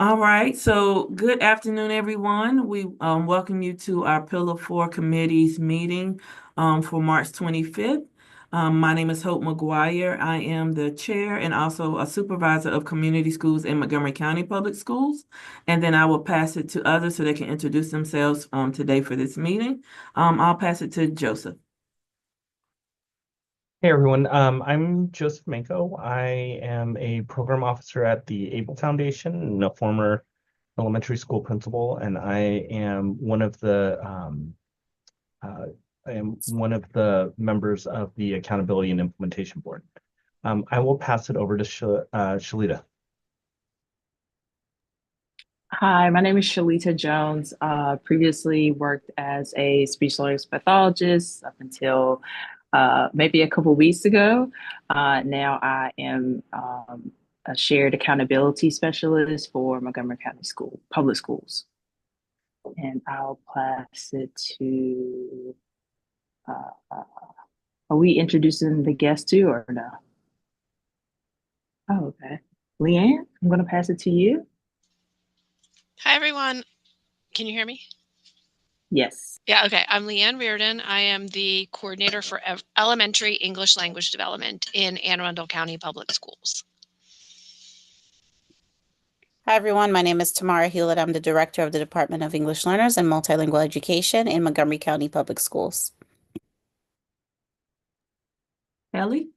All right, so good afternoon, everyone. We welcome you to our Pillar 4 Committee's meeting for March 25th. My name is Hope McGuire. I am the chair and also a supervisor of community schools in Montgomery County Public Schools. And then I will pass it to others so they can introduce themselves today for this meeting. I'll pass it to Joseph. Hey everyone, I'm Joseph Manko. I am a program officer at the Able Foundation and a former elementary school principal, and uh, I am one of the members of the Accountability and Implementation Board. I will pass it over to Shalita. Hi, my name is Shalita Jones. Previously worked as a speech language pathologist up until maybe a couple weeks ago. Now I am a shared accountability specialist for Montgomery County Public Schools. And I'll pass it to, are we introducing the guest too or no? Oh, okay. Leanne, I'm going to pass it to you. Hi, everyone. Can you hear me? Yes. Yeah, okay. I'm Leanne Reardon. I am the coordinator for elementary English language development in Anne Arundel County Public Schools. Hi, everyone. My name is Tamara Hewlett. I'm the director of the Department of English Learners and Multilingual Education in Montgomery County Public Schools. Ellie?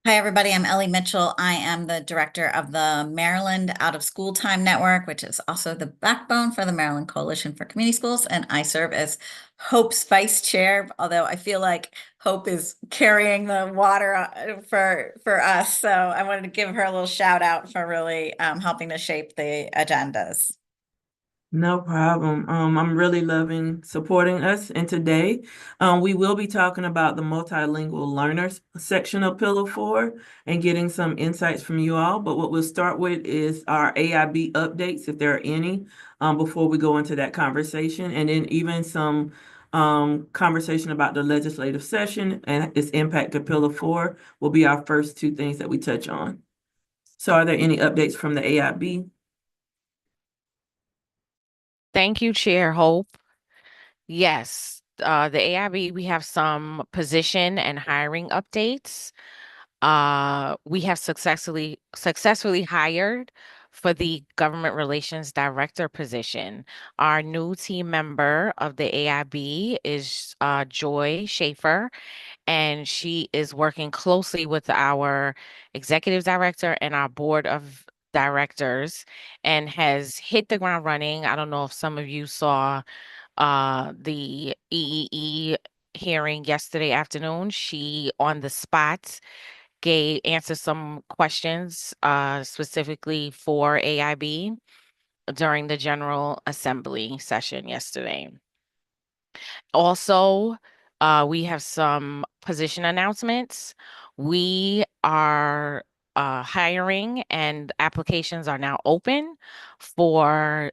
Hi, everybody. I'm Ellie Mitchell. I am the director of the Maryland Out of School Time Network, which is also the backbone for the Maryland Coalition for Community Schools. And I serve as Hope's vice chair, although I feel like Hope is carrying the water for us. So I wanted to give her a little shout out for really helping to shape the agendas. No problem. I'm really loving supporting us. And today, we will be talking about the multilingual learners section of Pillar 4 and getting some insights from you all. But what we'll start with is our AIB updates, if there are any, before we go into that conversation. And then even some conversation about the legislative session and its impact to Pillar 4 will be our first two things that we touch on. So are there any updates from the AIB? Thank you, Chair Hope. Yes, the AIB, we have some position and hiring updates. We have successfully hired for the government relations director position. Our new team member of the AIB is Joy Schaefer, and she is working closely with our executive director and our board of directors and has hit the ground running. I don't know if some of you saw the EEE hearing yesterday afternoon. She on the spot answered some questions specifically for AIB during the General Assembly session yesterday. Also, we have some position announcements. We are hiring and applications are now open for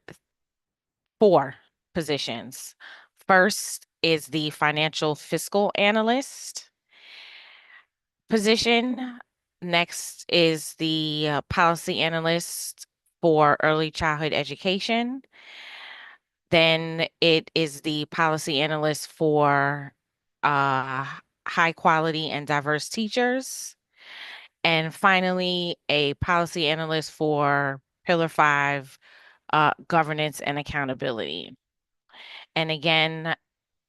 4 positions. First is the financial fiscal analyst position. Next is the policy analyst for early childhood education. Then it is the policy analyst for high quality and diverse teachers. And finally, a policy analyst for Pillar 5 governance and accountability. And again,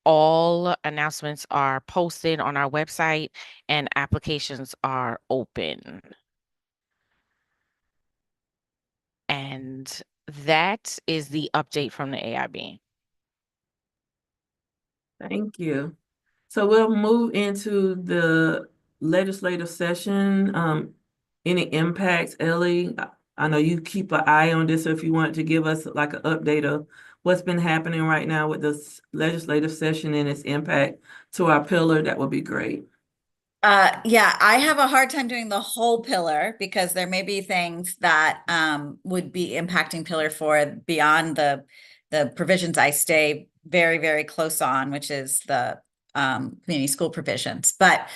all announcements are posted on our website and applications are open. And that is the update from the AIB. Thank you. So we'll move into the legislative session. Any impacts, Ellie? I know you keep an eye on this, so if you want to give us like an update of what's been happening right now with this legislative session and its impact to our pillar, that would be great. Yeah, I have a hard time doing the whole pillar because there may be things that would be impacting Pillar 4 beyond the provisions I stay very, very close on, which is the community school provisions. But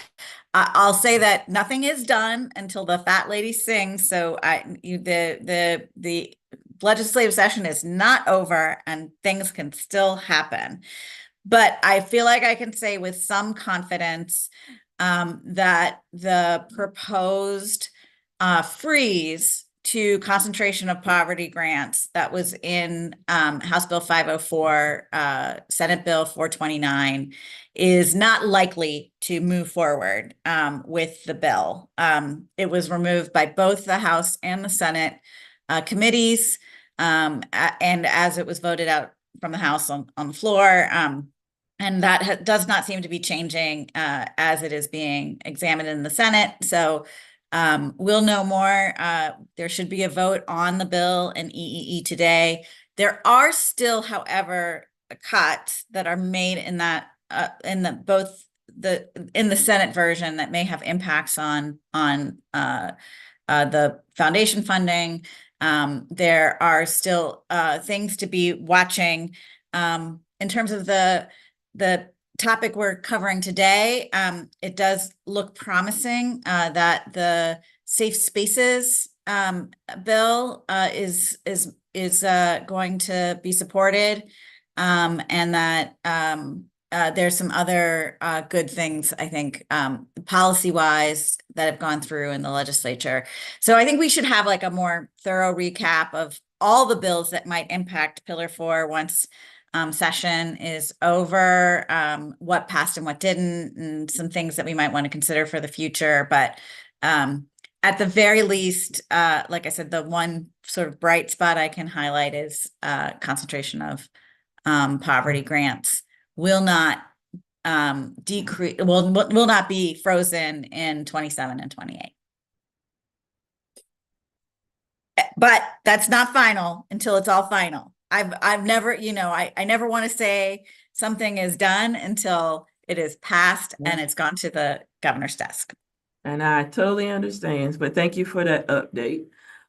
I'll say that nothing is done until the fat lady sings. So the legislative session is not over and things can still happen. But I feel like I can say with some confidence that the proposed freeze to concentration of poverty grants that was in House Bill 504, Senate Bill 429 is not likely to move forward with the bill. It was removed by both the House and the Senate committees, and as it was voted out from the House on the floor. And that does not seem to be changing as it is being examined in the Senate. So we'll know more. There should be a vote on the bill in EEE today. There are still, however, cuts that are made in that in the Senate version that may have impacts on the foundation funding. There are still things to be watching in terms of the topic we're covering today. It does look promising that the Safe Spaces bill is going to be supported, and that there's some other good things, I think, policy-wise that have gone through in the legislature. So I think we should have like a more thorough recap of all the bills that might impact Pillar 4 once session is over, what passed and what didn't, and some things that we might want to consider for the future. But at the very least, like I said, the one sort of bright spot I can highlight is concentration of poverty grants will not decrease, will not be frozen in 27 and 28. But that's not final until it's all final. I've never, I never want to say something is done until it is passed and it's gone to the governor's desk. And I totally understand, but thank you for that update.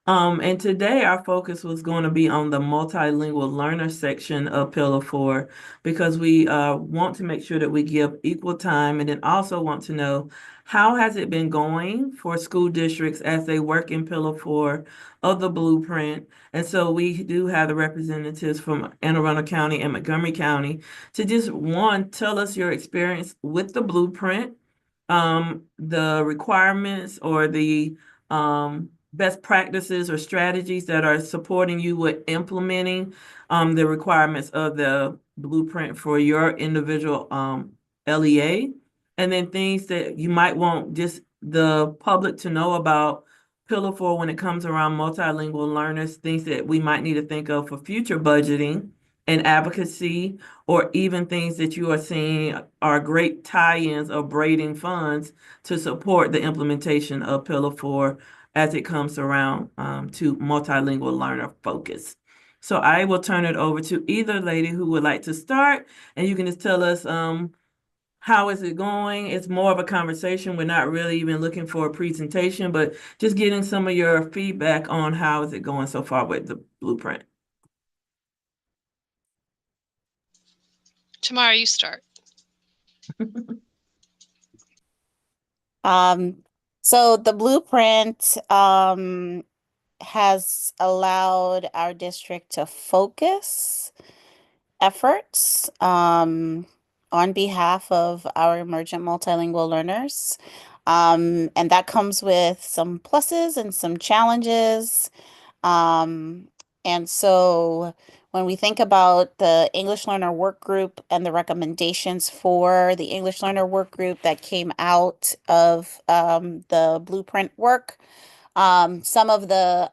And today our focus was going to be on the multilingual learner section of Pillar 4, because we want to make sure that we give equal time, and then also want to know how has it been going for school districts as they work in Pillar 4 of the blueprint. And so we do have the representatives from Anne Arundel County and Montgomery County to just tell us your experience with the blueprint, the requirements or the best practices or strategies that are supporting you with implementing the requirements of the blueprint for your individual LEA, and then things that you might want just the public to know about Pillar 4 when it comes around multilingual learners, things that we might need to think of for future budgeting and advocacy, or even things that you are seeing are great tie-ins or braiding funds to support the implementation of Pillar 4 as it comes around to multilingual learner focus. So I will turn it over to either lady who would like to start, and you can just tell us how is it going. It's more of a conversation. We're not really even looking for a presentation, but just getting some of your feedback on how is it going so far with the blueprint. Tamara, you start. So the blueprint has allowed our district to focus efforts on behalf of our emergent multilingual learners. And that comes with some pluses and some challenges. And so when we think about the English Learner Work Group and the recommendations for the English Learner Work Group that came out of the blueprint work, some of the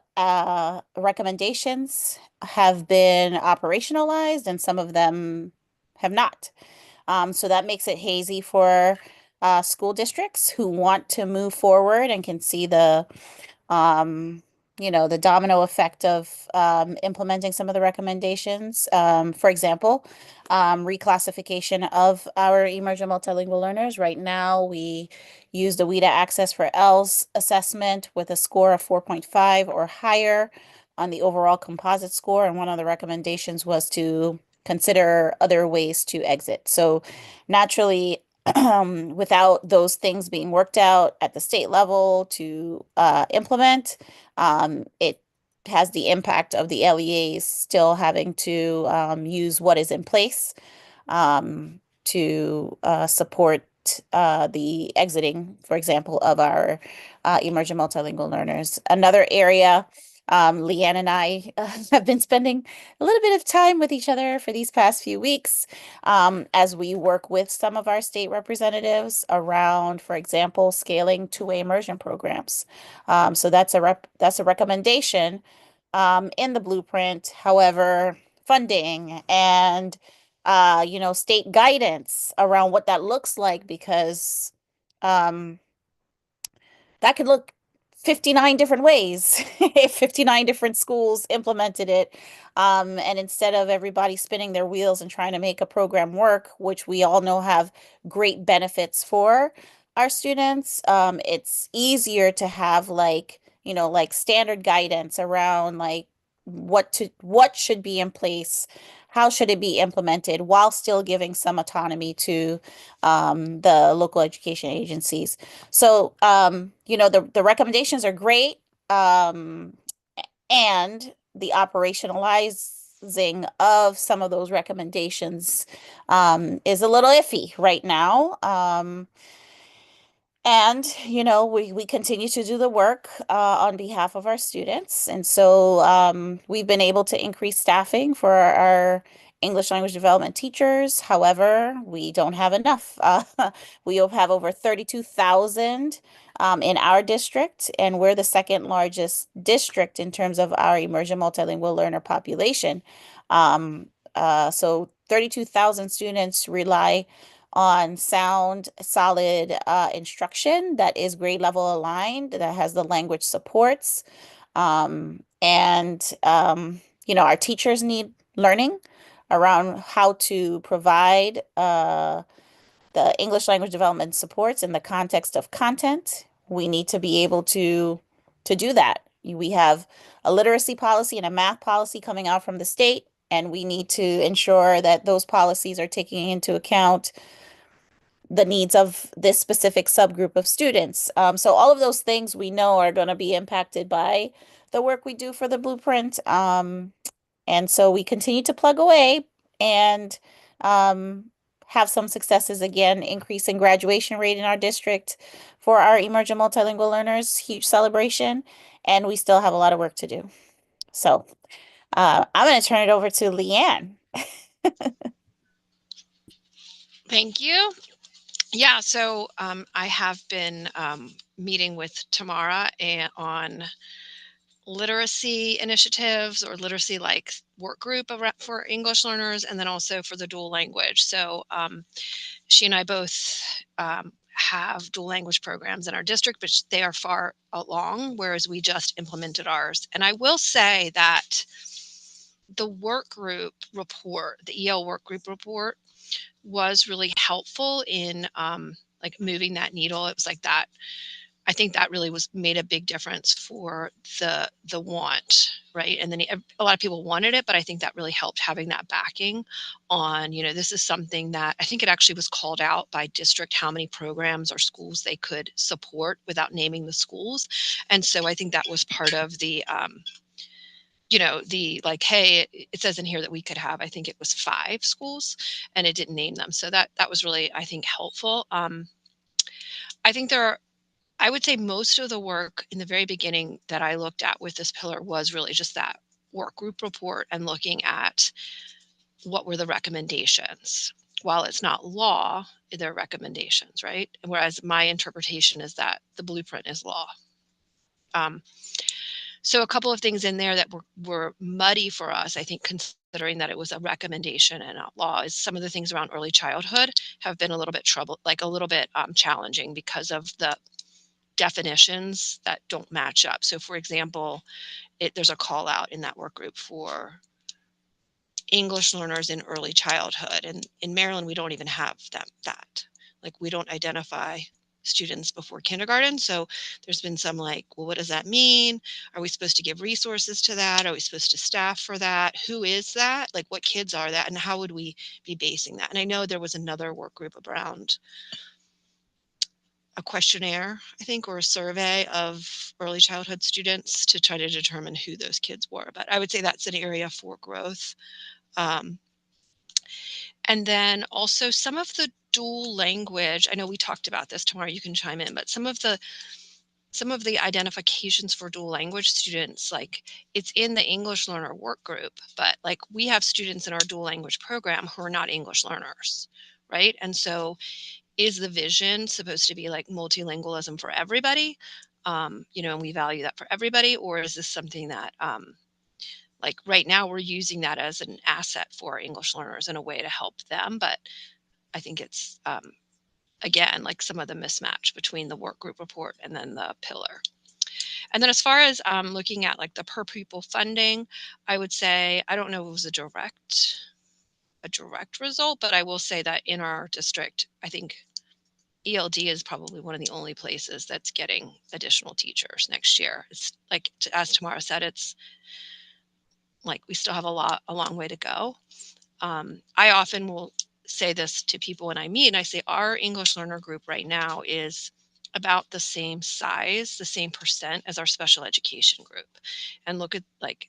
recommendations have been operationalized and some of them have not. So that makes it hazy for school districts who want to move forward and can see the the domino effect of implementing some of the recommendations. For example, reclassification of our emergent multilingual learners. Right now, we use the WIDA Access for ELS assessment with a score of 4.5 or higher on the overall composite score. And one of the recommendations was to consider other ways to exit. So naturally, without those things being worked out at the state level to implement, it has the impact of the LEAs still having to use what is in place to support the exiting, for example, of our emerging multilingual learners. Another area, Leanne and I have been spending a little bit of time with each other for these past few weeks as we work with some of our state representatives around, for example, scaling two-way immersion programs. So that's a recommendation in the blueprint. However, funding and state guidance around what that looks like, because um, that could look 59 different ways if 59 different schools implemented it. And instead of everybody spinning their wheels and trying to make a program work, which we all know have great benefits for our students, it's easier to have like standard guidance around like what should be in place, how should it be implemented while still giving some autonomy to the local education agencies. So, the recommendations are great. Um, and the operationalizing of some of those recommendations is a little iffy right now. And, we continue to do the work on behalf of our students. And so we've been able to increase staffing for our English language development teachers. However, we don't have enough. We have over 32,000 in our district, and we're the second largest district in terms of our emerging multilingual learner population. So 32,000 students rely on sound, solid instruction that is grade level aligned, that has the language supports. Our teachers need learning around how to provide the English language development supports in the context of content. We need to be able to do that. We have a literacy policy and a math policy coming out from the state, and we need to ensure that those policies are taking into account the needs of this specific subgroup of students. So all of those things we know are going to be impacted by the work we do for the blueprint. And so we continue to plug away and have some successes, again, increasing graduation rate in our district for our emerging multilingual learners, huge celebration, and we still have a lot of work to do. So I'm going to turn it over to Leanne. Thank you. Yeah, so I have been meeting with Tamara on literacy initiatives or literacy like work group for English learners, and then also for the dual language. So she and I both have dual language programs in our district, but they are far along, whereas we just implemented ours. And I will say that the work group report, the EL work group report, was really helpful in like moving that needle. It was like that. I think that really made a big difference for the want, right? And then a lot of people wanted it, but I think that really helped having that backing on, this is something that I think it actually was called out by district, how many programs or schools they could support without naming the schools. And so I think that was part of the, the like, hey, it says in here that we could have, I think it was 5 schools, and it didn't name them. So that was really, I think, helpful. I think I would say most of the work in the very beginning that I looked at with this pillar was really just that work group report and looking at what were the recommendations. While it's not law, they're recommendations, right? Whereas my interpretation is that the blueprint is law. So a couple of things in there that were muddy for us, I think, considering that it was a recommendation and not law, is some of the things around early childhood have been a little bit challenging because of the definitions that don't match up. So for example, there's a call out in that work group for English learners in early childhood. And in Maryland, we don't even have that. Like, we don't identify students before kindergarten. So there's been some like, well, what does that mean? Are we supposed to give resources to that? Are we supposed to staff for that? Who is that? Like, what kids are that? And how would we be basing that? And I know there was another work group around a questionnaire, I think, or a survey of early childhood students to try to determine who those kids were. But I would say that's an area for growth. Um, and then also some of the dual language, I know we talked about this, Tamara, you can chime in, but some of the identifications for dual language students, like it's in the English learner work group, but like we have students in our dual language program who are not English learners, right? And so is the vision supposed to be like multilingualism for everybody? And we value that for everybody, or is this something that like right now we're using that as an asset for our English learners in a way to help them, but I think it's again like some of the mismatch between the work group report and then the pillar. And then as far as looking at like the per pupil funding, I would say I don't know if it was a direct result, but I will say that in our district, I think ELD is probably one of the only places that's getting additional teachers next year. It's like, as Tamara said, it's like we still have a long way to go. I often will say this to people when I meet, and I say our English learner group right now is about the same size, the same percent as our special education group. And look at like,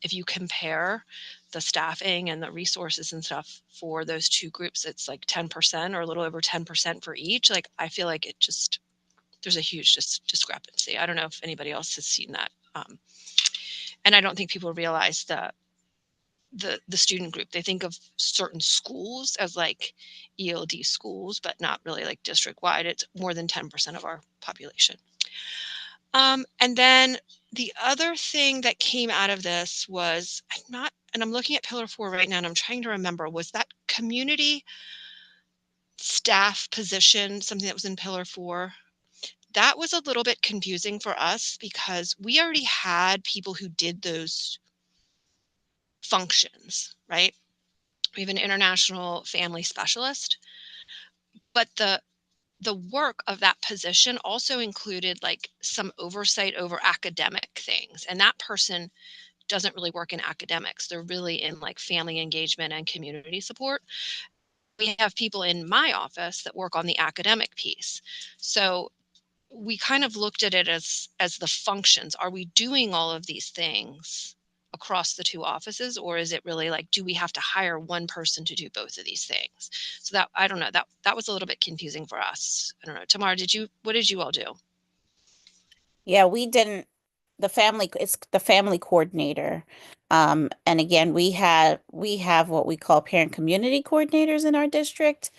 if you compare the staffing and the resources and stuff for those two groups, it's like 10% or a little over 10% for each. Like, I feel like there's a huge discrepancy. I don't know if anybody else has seen that. And I don't think people realize the student group. They think of certain schools as like ELD schools, but not really like district wide. It's more than 10% of our population. And then the other thing that came out of this was I'm looking at Pillar 4 right now and I'm trying to remember, was that community staff position something that was in Pillar 4? That was a little bit confusing for us because we already had people who did those functions, right? We have an international family specialist, but the work of that position also included like some oversight over academic things. And that person doesn't really work in academics. They're really in like family engagement and community support. We have people in my office that work on the academic piece. So we kind of looked at it as the functions. Are we doing all of these things across the two offices, or is it really like, do we have to hire one person to do both of these things? So that, I don't know, that was a little bit confusing for us. I don't know. Tamara, what did you all do? Yeah, we didn't, it's the family coordinator. And again, we have what we call parent community coordinators in our district.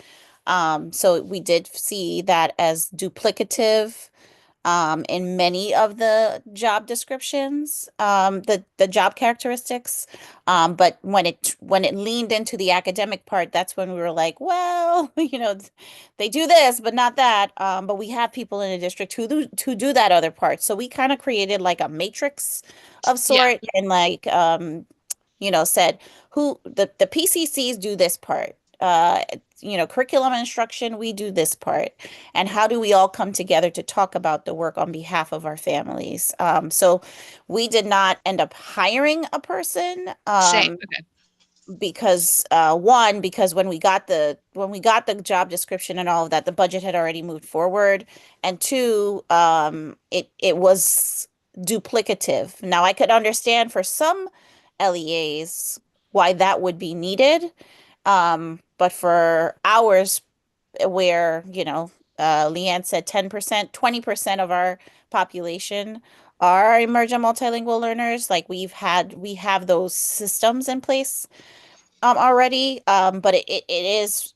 So we did see that as duplicative in many of the job descriptions, the job characteristics. But when it leaned into the academic part, that's when we were like, well, they do this, but not that. But we have people in the district who do that other part. So we kind of created like a matrix of Yeah. sort and like said who the PCCs do this part. Curriculum instruction, we do this part. And how do we all come together to talk about the work on behalf of our families? So we did not end up hiring a person. Same. Okay. Because when we got the job description and all of that, the budget had already moved forward, and two, it was duplicative. Now I could understand for some LEAs why that would be needed, but for ours, where Leanne said 10%, 20% of our population are emergent multilingual learners. Like we have those systems in place already, but it is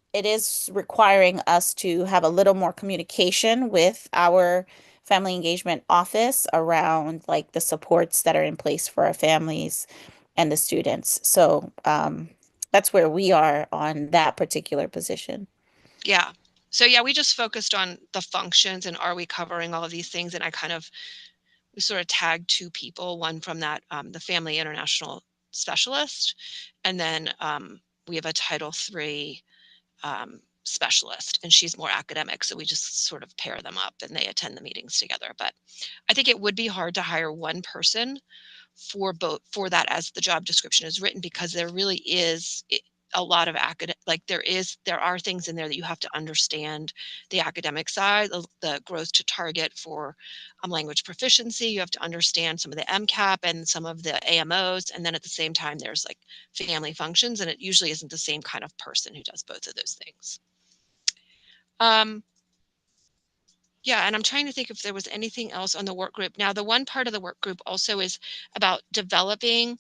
requiring us to have a little more communication with our family engagement office around like the supports that are in place for our families and the students. So that's where we are on that particular position. Yeah. So yeah, we just focused on the functions and are we covering all of these things? And we sort of tagged two people, one from that, the Family International Specialist, and then we have a Title III specialist, and she's more academic. So we just sort of pair them up and they attend the meetings together. But I think it would be hard to hire one person for that as the job description is written, because there really is, a lot of like there are things in there that you have to understand the academic side, the growth to target for language proficiency. You have to understand some of the MCAP and some of the AMOs. And then at the same time, there's like family functions, and it usually isn't the same kind of person who does both of those things. Yeah, and I'm trying to think if there was anything else on the work group. Now, the one part of the work group also is about developing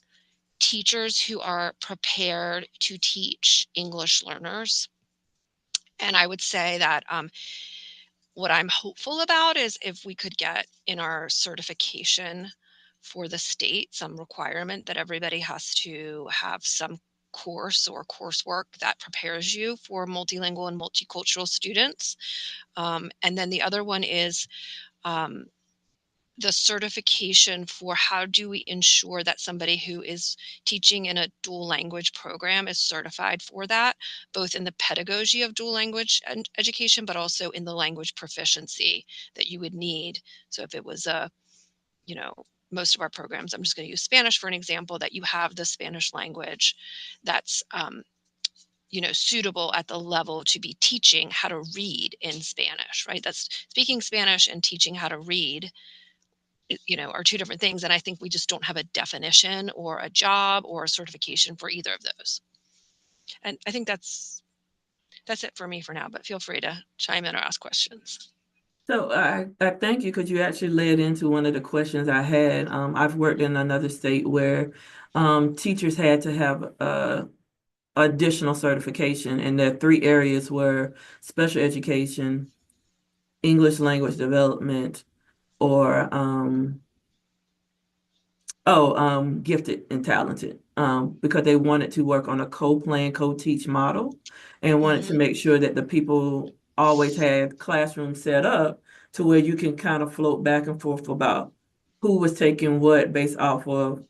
teachers who are prepared to teach English learners. And I would say that what I'm hopeful about is if we could get in our certification for the state some requirement that everybody has to have some course or coursework that prepares you for multilingual and multicultural students. And then the other one is the certification for how do we ensure that somebody who is teaching in a dual language program is certified for that, both in the pedagogy of dual language education, but also in the language proficiency that you would need. So if it was most of our programs, I'm just going to use Spanish for an example, that you have the Spanish language that's suitable at the level to be teaching how to read in Spanish, right? That's speaking Spanish and teaching how to read are two different things. And I think we just don't have a definition or a job or a certification for either of those. And I think that's it for me for now, but feel free to chime in or ask questions. So I thank you because you actually led into one of the questions I had. I've worked in another state where teachers had to have additional certification, and the three areas were special education, English language development, or gifted and talented, because they wanted to work on a co-plan, co-teach model and wanted to make sure that the people always had classrooms set up to where you can kind of float back and forth about who was taking what based off of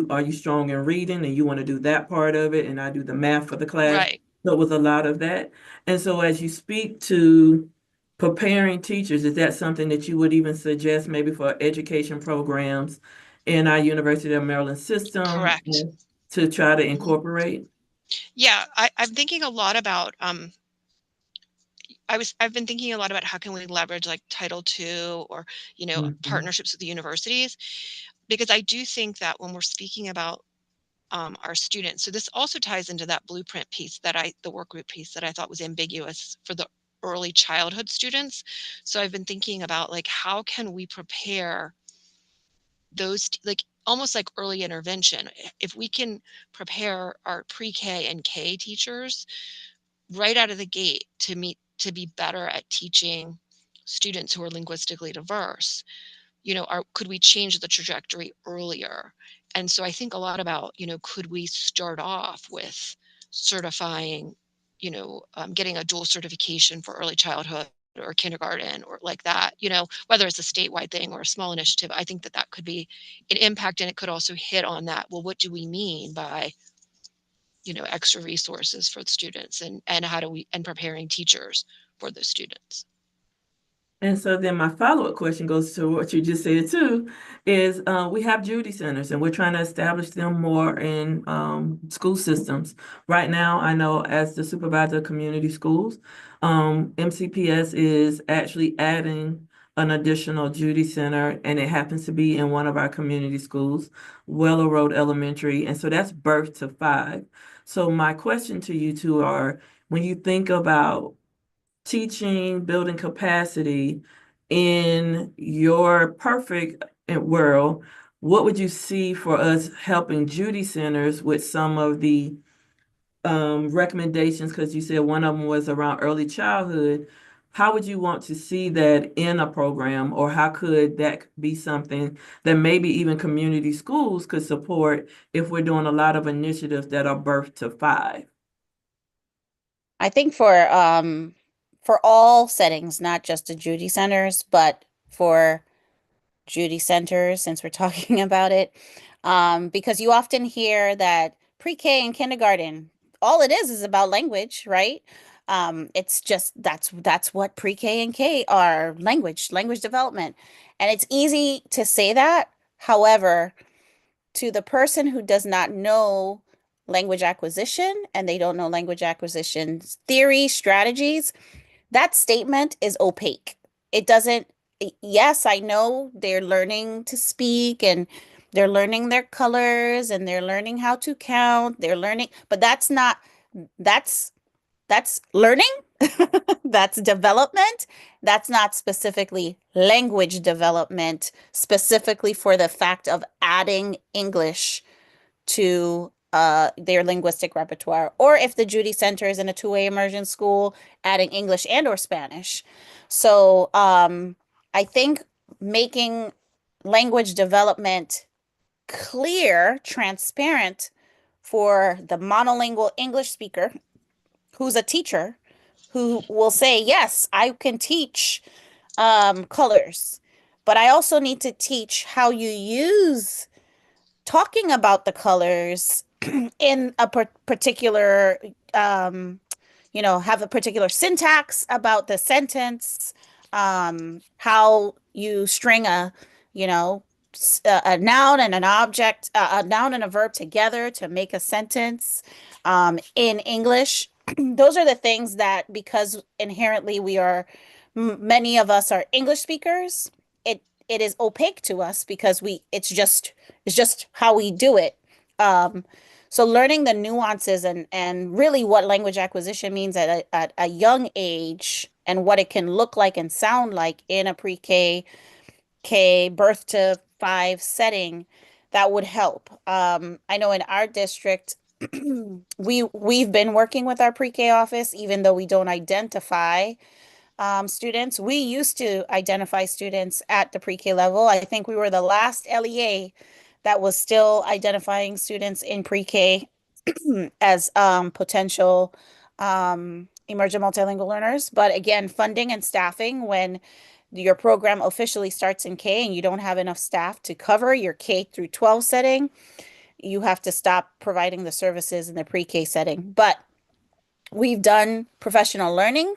are you strong in reading and you want to do that part of it, and I do the math for the class. Right. So it was a lot of that. And so as you speak to preparing teachers, is that something that you would even suggest maybe for education programs in our University of Maryland system? Correct. To try to incorporate? Yeah, I'm thinking a lot about I've been thinking a lot about how can we leverage like Title II or partnerships with the universities, because I do think that when we're speaking about our students, so this also ties into that blueprint piece the work group piece that I thought was ambiguous for the early childhood students. So I've been thinking about like how can we prepare those like almost like early intervention. If we can prepare our pre-K and K teachers right out of the gate to be better at teaching students who are linguistically diverse, could we change the trajectory earlier? And so I think a lot about, could we start off with certifying, getting a dual certification for early childhood or kindergarten or like that, whether it's a statewide thing or a small initiative. I think that could be an impact, and it could also hit on that. Well, what do we mean by extra resources for the students, and how do we, and preparing teachers for those students? And so then my follow-up question goes to what you just said too, is we have Judy Centers and we're trying to establish them more in school systems. Right now, I know as the supervisor of community schools, MCPS is actually adding an additional Judy Center, and it happens to be in one of our community schools, Wellow Road Elementary, and so that's birth to 5. So my question to you two are, when you think about teaching, building capacity in your perfect world, what would you see for us helping Judy Centers with some of the recommendations? Because you said one of them was around early childhood. How would you want to see that in a program, or how could that be something that maybe even community schools could support if we're doing a lot of initiatives that are birth to 5? I think for all settings, not just the Judy Centers, but for Judy Centers, since we're talking about it, because you often hear that pre-K and kindergarten, all it is about language, right? It's just that's what pre-K and K are, language development. And it's easy to say that. However, to the person who does not know language acquisition and they don't know language acquisition theory, strategies, that statement is opaque. It doesn't, yes, I know they're learning to speak and they're learning their colors and they're learning how to count, they're learning, but that's not, that's learning. That's development. That's not specifically language development, specifically for the fact of adding English to their linguistic repertoire. Or if the Judy Center is in a two-way immersion school, adding English and or Spanish. So I think making language development clear, transparent for the monolingual English speaker who's a teacher who will say, yes, I can teach colors, but I also need to teach how you use talking about the colors in a particular, have a particular syntax about the sentence, how you string a noun and an object, a noun and a verb together to make a sentence in English. Those are the things that, because inherently many of us are English speakers, it is opaque to us because it's just how we do it. So learning the nuances and really what language acquisition means at a young age and what it can look like and sound like in a pre-K, birth to 5 setting, that would help. I know in our district, we've been working with our pre-K office, even though we don't identify students. We used to identify students at the pre-K level. I think we were the last LEA that was still identifying students in pre-K as potential emergent multilingual learners. But again, funding and staffing, when your program officially starts in K and you don't have enough staff to cover your K through 12 setting, you have to stop providing the services in the pre-K setting. But we've done professional learning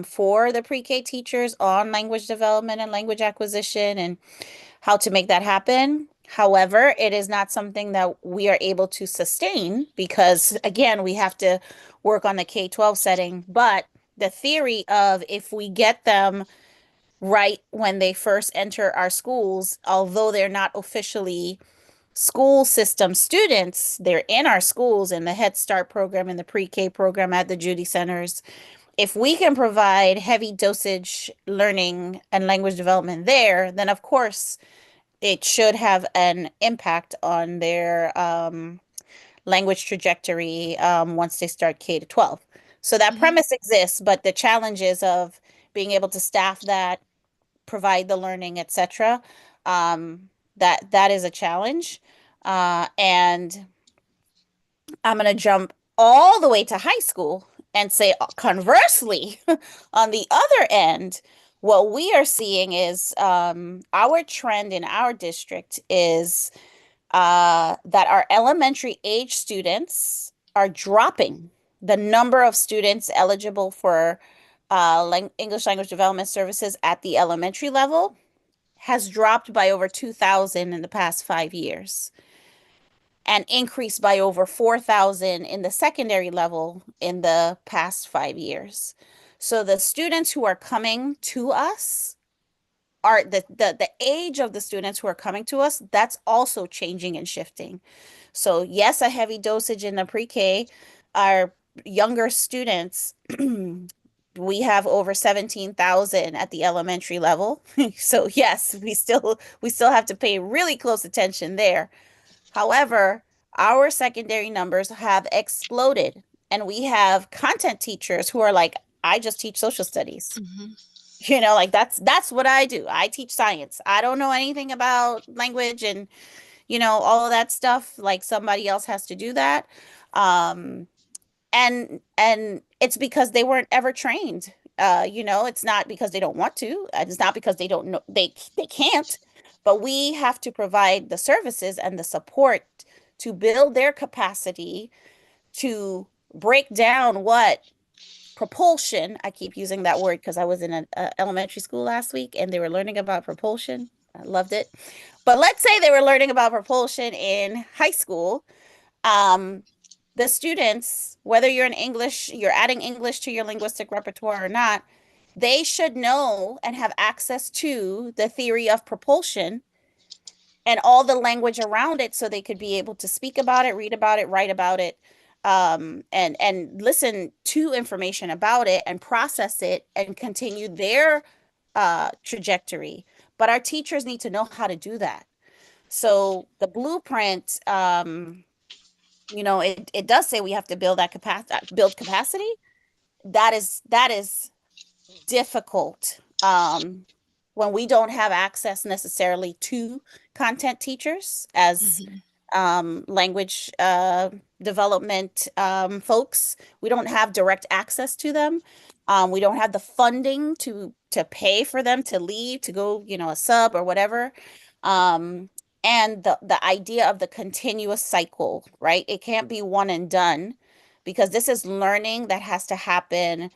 for the pre-K teachers on language development and language acquisition and how to make that happen. However, it is not something that we are able to sustain because, again, we have to work on the K-12 setting. But the theory of if we get them right when they first enter our schools, although they're not officially school system students, they're in our schools in the Head Start program and the pre-K program at the Judy Centers. If we can provide heavy dosage learning and language development there, then of course it should have an impact on their language trajectory once they start K to 12. So that premise exists, but the challenges of being able to staff that, provide the learning, etc., that is a challenge. And I'm going to jump all the way to high school and say, conversely, on the other end, what we are seeing is our trend in our district is that our elementary age students are dropping. The number of students eligible for English language development services at the elementary level has dropped by over 2,000 in the past 5 years and increased by over 4,000 in the secondary level in the past 5 years. So the students who are coming to us are the age of the students who are coming to us, that's also changing and shifting. So yes, a heavy dosage in the pre-K. Our younger students, we have over 17,000 at the elementary level. So yes, we still have to pay really close attention there. However, our secondary numbers have exploded, and we have content teachers who are like, I just teach social studies. Like that's what I do. I teach science. I don't know anything about language and, all of that stuff. Like somebody else has to do that. And it's because they weren't ever trained. It's not because they don't want to. It's not because they don't know they can't. But we have to provide the services and the support to build their capacity to break down what propulsion. I keep using that word because I was in an elementary school last week and they were learning about propulsion. I loved it. But let's say they were learning about propulsion in high school. The students, whether you're in English, you're adding English to your linguistic repertoire or not, they should know and have access to the theory of propulsion and all the language around it so they could be able to speak about it, read about it, write about it, and listen to information about it and process it and continue their trajectory. But our teachers need to know how to do that. So the blueprint, it does say we have to build that capacity. That is difficult when we don't have access necessarily to content teachers as language development folks. We don't have direct access to them. We don't have the funding to pay for them to leave, to go, a sub or whatever. And the idea of the continuous cycle, right? It can't be one and done because this is learning that has to happen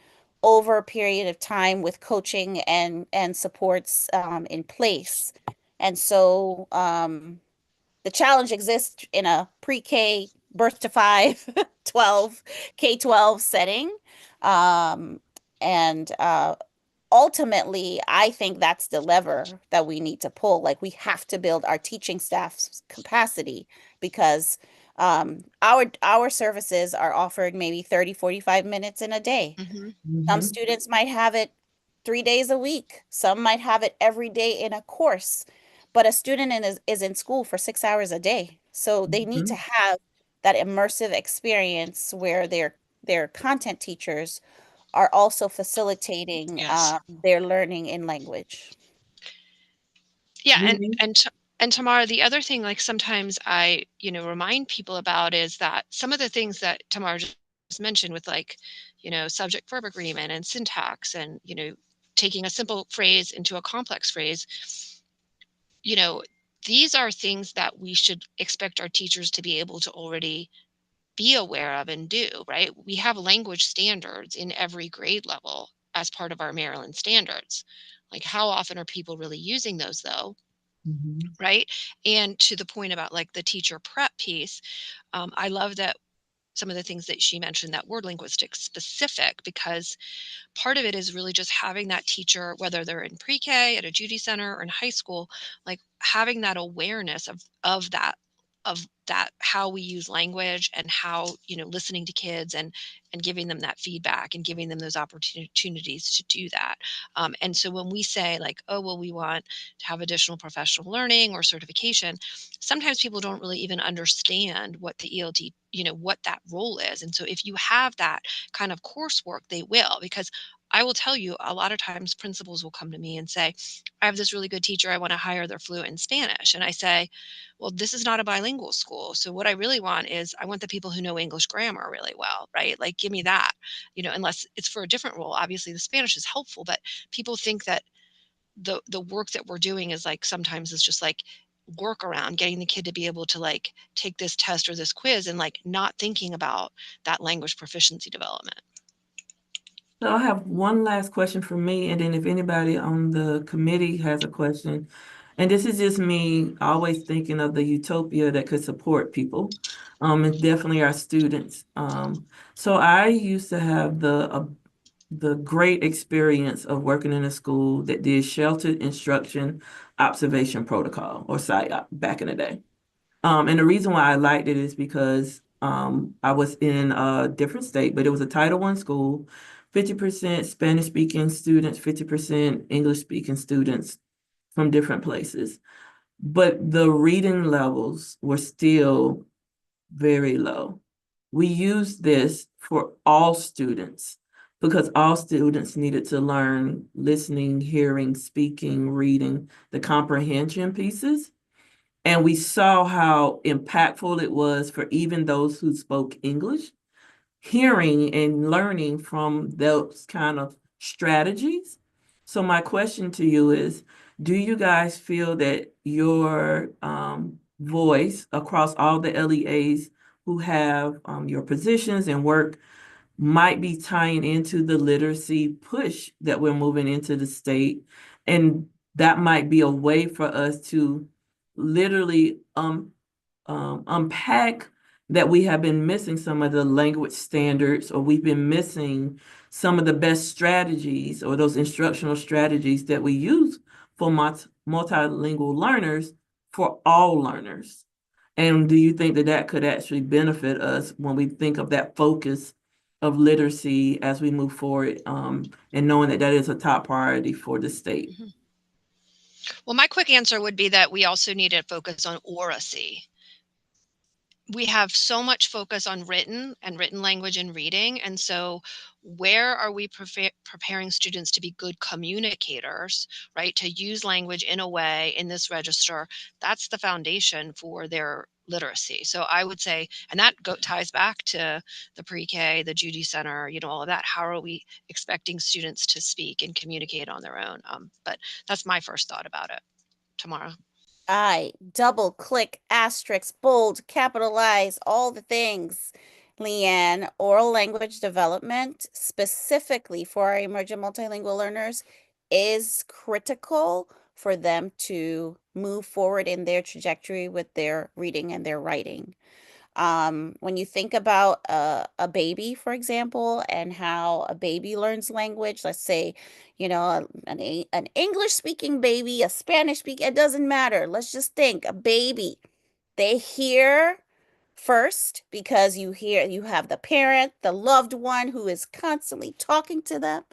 over a period of time with coaching and supports in place. And so the challenge exists in a pre-K, birth to 5, 12, K-12 setting. And ultimately, I think that's the lever that we need to pull. Like, we have to build our teaching staff's capacity because our services are offered maybe 30, 45 minutes in a day. Some students might have it 3 days a week. Some might have it every day in a course. But a student is in school for 6 hours a day. So they need to have that immersive experience where their content teachers are also facilitating Yes. their learning in language. Yeah, and Tamara, the other thing, like sometimes I, remind people about is that some of the things that Tamara just mentioned with like, subject verb agreement and syntax and, taking a simple phrase into a complex phrase, these are things that we should expect our teachers to be able to already be aware of and do, right? We have language standards in every grade level as part of our Maryland standards. Like, how often are people really using those though? Right. And to the point about like the teacher prep piece, I love that some of the things that she mentioned, that word linguistics specific, because part of it is really just having that teacher, whether they're in pre-K at a Judy Center or in high school, like having that awareness of that how we use language and how, listening to kids and giving them that feedback and giving them those opportunities to do that. And so when we say like, oh, well, we want to have additional professional learning or certification, sometimes people don't really even understand what the ELT, what that role is. And so if you have that kind of coursework, they will, because I will tell you, a lot of times principals will come to me and say, I have this really good teacher. I want to hire. They're fluent in Spanish. And I say, well, this is not a bilingual school. So what I really want is I want the people who know English grammar really well, right? Like, give me that, unless it's for a different role. Obviously, the Spanish is helpful, but people think that the work that we're doing is like sometimes it's just like work around getting the kid to be able to like take this test or this quiz and like not thinking about that language proficiency development. So I have one last question for me, and then if anybody on the committee has a question, and this is just me always thinking of the utopia that could support people, and definitely our students. So I used to have the great experience of working in a school that did sheltered instruction observation protocol, or SIOP, back in the day. And the reason why I liked it is because I was in a different state, but it was a Title I school, 50% Spanish speaking students, 50% English speaking students from different places. But the reading levels were still very low. We used this for all students because all students needed to learn listening, hearing, speaking, reading, the comprehension pieces. And we saw how impactful it was for even those who spoke English, hearing and learning from those kind of strategies. So my question to you is, do you guys feel that your voice across all the LEAs who have your positions and work might be tying into the literacy push that we're moving into the state? And that might be a way for us to literally unpack that we have been missing some of the language standards, or we've been missing some of the best strategies or those instructional strategies that we use for multilingual learners for all learners. And do you think that that could actually benefit us when we think of that focus of literacy as we move forward, and knowing that that is a top priority for the state? Well, my quick answer would be that we also need to focus on oracy. We have so much focus on written and written language and reading. And so where are we preparing students to be good communicators, right? To use language in a way in this register, that's the foundation for their literacy. So I would say, and that ties back to the pre-K, the Judy Center, all of that. How are we expecting students to speak and communicate on their own? But that's my first thought about it. Tamara. I double click, asterisk, bold, capitalize, all the things. Leanne, oral language development, specifically for our emergent multilingual learners, is critical for them to move forward in their trajectory with their reading and their writing. When you think about a baby, for example, and how a baby learns language, let's say, an English speaking baby, a Spanish speaking, it doesn't matter. Let's just think a baby, they hear first because you have the parent, the loved one who is constantly talking to them,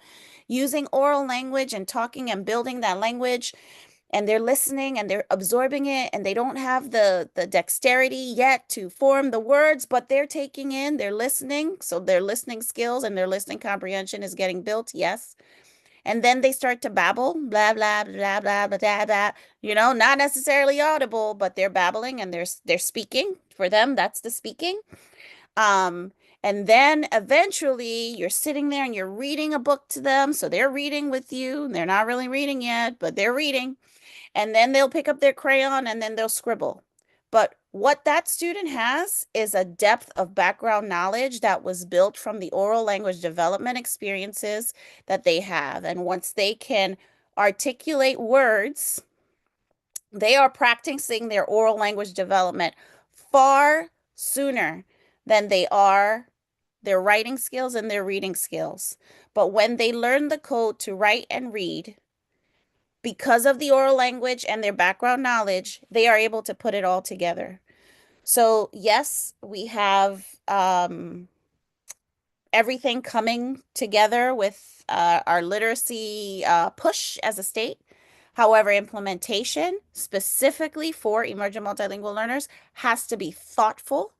using oral language and talking and building that language, and they're listening and they're absorbing it, and they don't have the dexterity yet to form the words, but they're taking in, they're listening. So their listening skills and their listening comprehension is getting built. Yes. And then they start to babble, blah, blah, blah, blah, blah, blah, blah, not necessarily audible, but they're babbling and they're speaking. For them, that's the speaking. And then eventually you're sitting there and you're reading a book to them. So they're reading with you. They're not really reading yet, but they're reading. And then they'll pick up their crayon and then they'll scribble. But what that student has is a depth of background knowledge that was built from the oral language development experiences that they have. And once they can articulate words, they are practicing their oral language development far sooner than they are their writing skills and their reading skills. But when they learn the code to write and read, because of the oral language and their background knowledge, they are able to put it all together. So yes, we have everything coming together with our literacy push as a state. However, implementation specifically for emergent multilingual learners has to be thoughtful,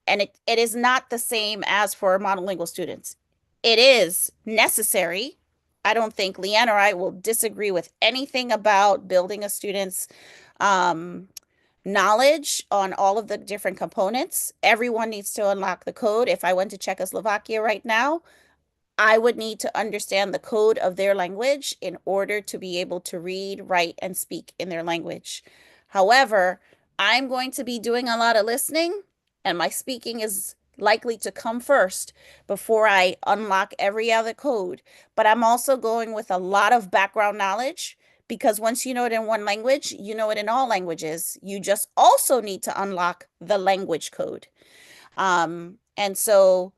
and it is not the same as for monolingual students. It is necessary. I don't think Leanne or I will disagree with anything about building a student's knowledge on all of the different components. Everyone needs to unlock the code. If I went to Czechoslovakia right now, I would need to understand the code of their language in order to be able to read, write, and speak in their language. However, I'm going to be doing a lot of listening, and my speaking is likely to come first before I unlock every other code. But I'm also going with a lot of background knowledge, because once you know it in one language, you know it in all languages. You just also need to unlock the language code. And so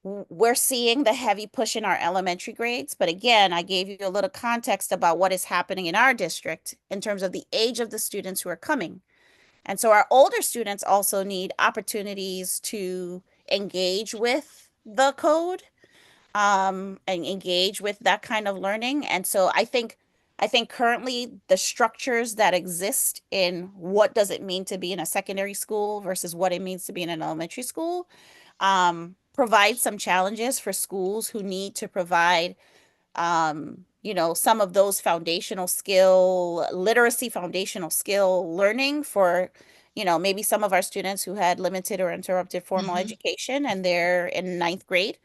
we're seeing the heavy push in our elementary grades. But again, I gave you a little context about what is happening in our district in terms of the age of the students who are coming. And so our older students also need opportunities to engage with the code, and engage with that kind of learning. And so I think currently the structures that exist in what does it mean to be in a secondary school versus what it means to be in an elementary school provide some challenges for schools who need to provide some of those foundational skill, literacy foundational skill learning for, maybe some of our students who had limited or interrupted formal education and they're in ninth grade.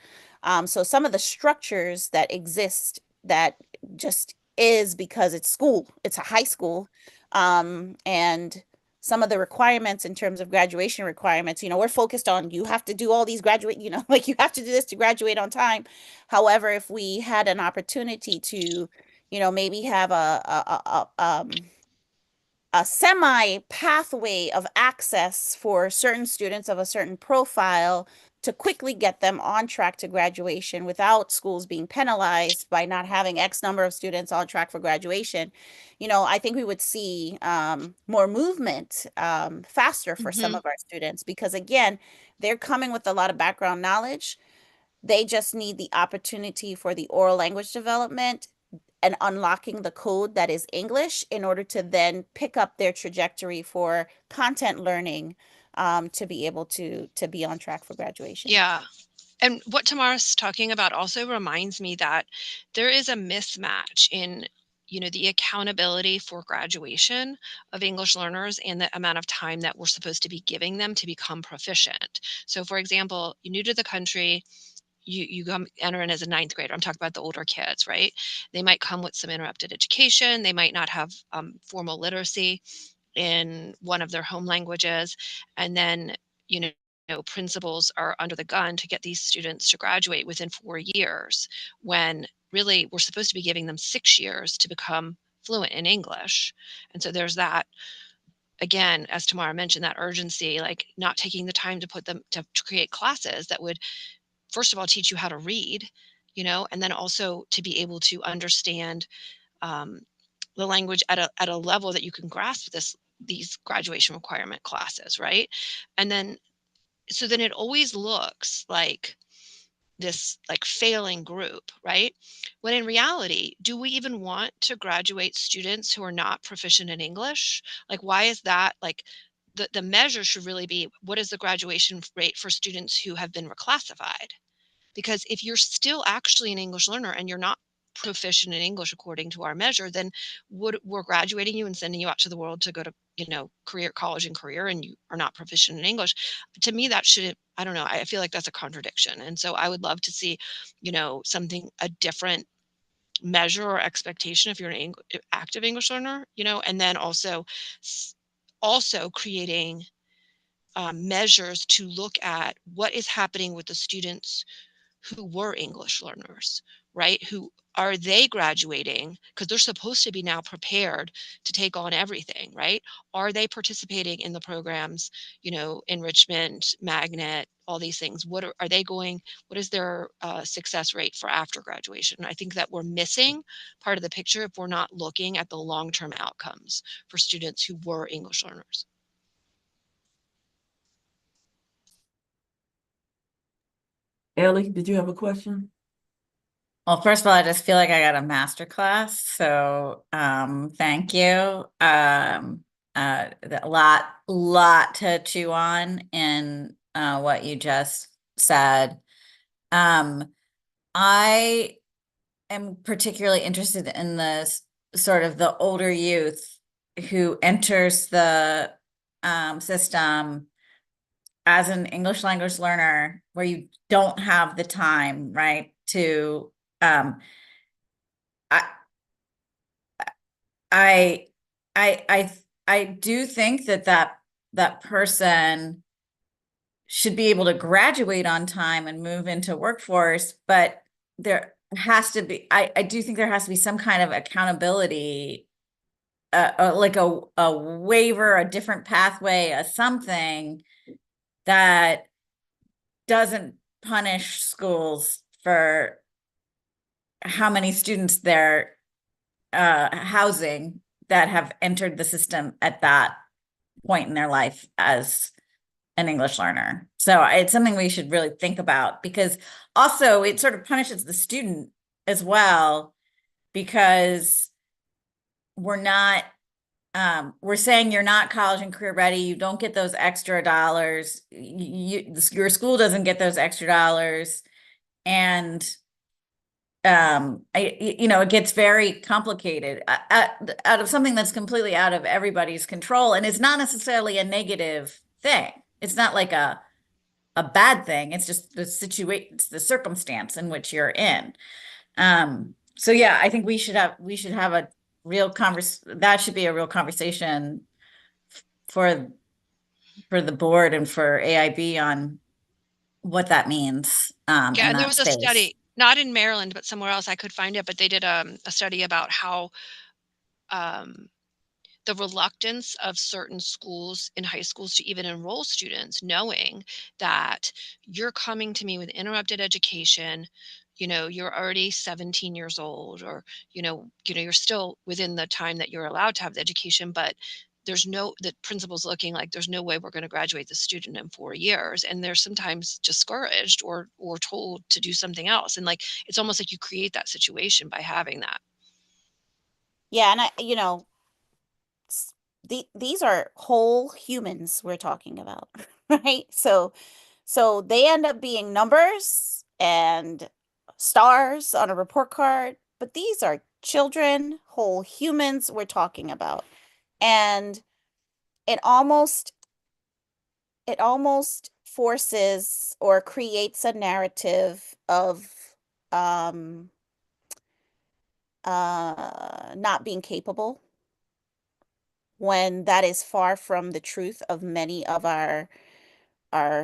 So some of the structures that exist that just is because it's school, it's a high school, and some of the requirements in terms of graduation requirements, we're focused on you have to do all these graduate, like you have to do this to graduate on time. However, if we had an opportunity to, maybe have a semi pathway of access for certain students of a certain profile to quickly get them on track to graduation without schools being penalized by not having X number of students on track for graduation, I think we would see more movement faster for some Mhm. of our students because, again, they're coming with a lot of background knowledge. They just need the opportunity for the oral language development and unlocking the code that is English in order to then pick up their trajectory for content learning to be able to be on track for graduation. Yeah. And what Tamara's talking about also reminds me that there is a mismatch in, the accountability for graduation of English learners and the amount of time that we're supposed to be giving them to become proficient. So, for example, you're new to the country, you enter in as a ninth grader. I'm talking about the older kids, right? They might come with some interrupted education. They might not have formal literacy in one of their home languages, and then principals are under the gun to get these students to graduate within 4 years when really we're supposed to be giving them 6 years to become fluent in English. And so there's that, again, as Tamara mentioned, that urgency, like not taking the time to put them to create classes that would first of all teach you how to read, and then also to be able to understand um, the language at a level that you can grasp these graduation requirement classes, right? And then so then it always looks like this like failing group, right? When in reality, do we even want to graduate students who are not proficient in English? Like, why is that like the measure should really be what is the graduation rate for students who have been reclassified? Because if you're still actually an English learner and you're not proficient in English according to our measure, then we're graduating you and sending you out to the world to go to, career, college and career, and you are not proficient in English. To me, that shouldn't, I don't know. I feel like that's a contradiction. And so I would love to see, something, a different measure or expectation if you're an active English learner, and then also creating measures to look at what is happening with the students who were English learners, right? Who are they graduating? Because they're supposed to be now prepared to take on everything, right? Are they participating in the programs, enrichment, magnet, all these things? Are they going? What is their success rate for after graduation? I think that we're missing part of the picture if we're not looking at the long-term outcomes for students who were English learners. Ellie, did you have a question? Well, first of all, I just feel like I got a master class, so thank you. A lot to chew on in what you just said. I am particularly interested in this sort of the older youth who enters the system as an English language learner where you don't have the time, right, to I I I do think that person should be able to graduate on time and move into workforce, but there has to be, I do think there has to be some kind of accountability, like a waiver, a different pathway, a something that doesn't punish schools for how many students they're housing that have entered the system at that point in their life as an English learner. So it's something we should really think about, because also it sort of punishes the student as well, because we're not, we're saying you're not college and career ready. You don't get those extra dollars. Your school doesn't get those extra dollars. And it gets very complicated out of something that's completely out of everybody's control, and it's not necessarily a negative thing. It's not like a bad thing. It's just the situation, it's the circumstance in which you're in. So yeah, I think we should have a real that should be a real conversation for the board and for AIB on what that means Yeah, in and there that was a space. study, not in Maryland, but somewhere else I could find it, but they did a study about how the reluctance of certain schools in high schools to even enroll students, knowing that you're coming to me with interrupted education, you're already 17 years old, or you're still within the time that you're allowed to have the education, but the principal's looking like there's no way we're going to graduate the student in 4 years, and they're sometimes discouraged or told to do something else, and like it's almost like you create that situation by having that. Yeah, and these are whole humans we're talking about, right? So they end up being numbers and stars on a report card, but these are children, whole humans we're talking about. And it almost forces or creates a narrative of um not being capable, when that is far from the truth of many of our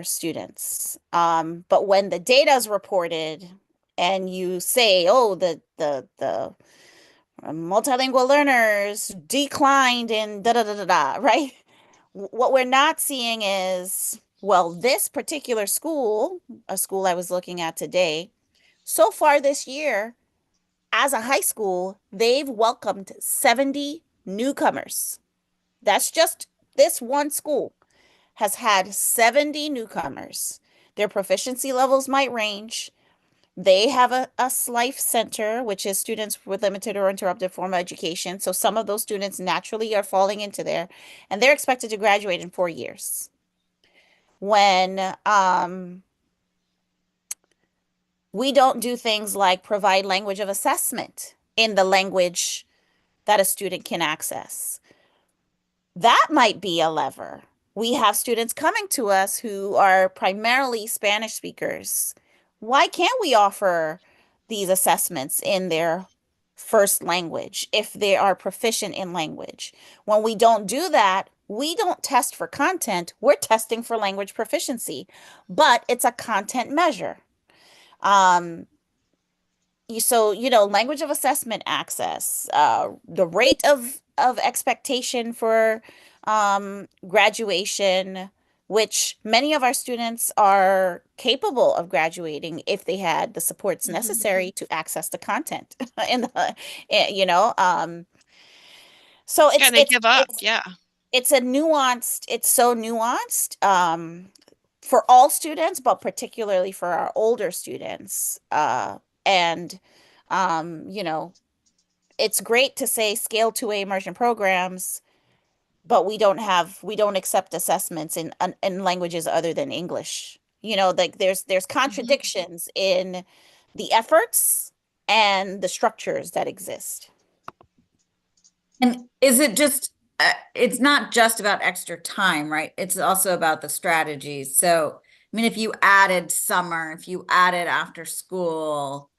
students. But when the data is reported and you say, oh, the multilingual learners declined in da da da da da, right? What we're not seeing is, well, this particular school, a school I was looking at today, so far this year, as a high school, they've welcomed 70 newcomers. That's just this one school has had 70 newcomers. Their proficiency levels might range. They have a SLIFE center, which is students with limited or interrupted formal education. So some of those students naturally are falling into there, and they're expected to graduate in 4 years. When we don't do things like provide language of assessment in the language that a student can access, that might be a lever. We have students coming to us who are primarily Spanish speakers. Why can't we offer these assessments in their first language if they are proficient in language? When we don't do that, we don't test for content, we're testing for language proficiency, but it's a content measure. Language of assessment access, the rate of expectation for graduation, which many of our students are capable of graduating if they had the supports necessary to access the content in the, so Yeah, and they give up. Yeah. it's so nuanced for all students, but particularly for our older students. And it's great to say scale 2A immersion programs, but we don't accept assessments in languages other than English. Like there's contradictions in the efforts and the structures that exist. And is it just, it's not just about extra time, right? It's also about the strategies. So, I mean, if you added summer, if you added after school,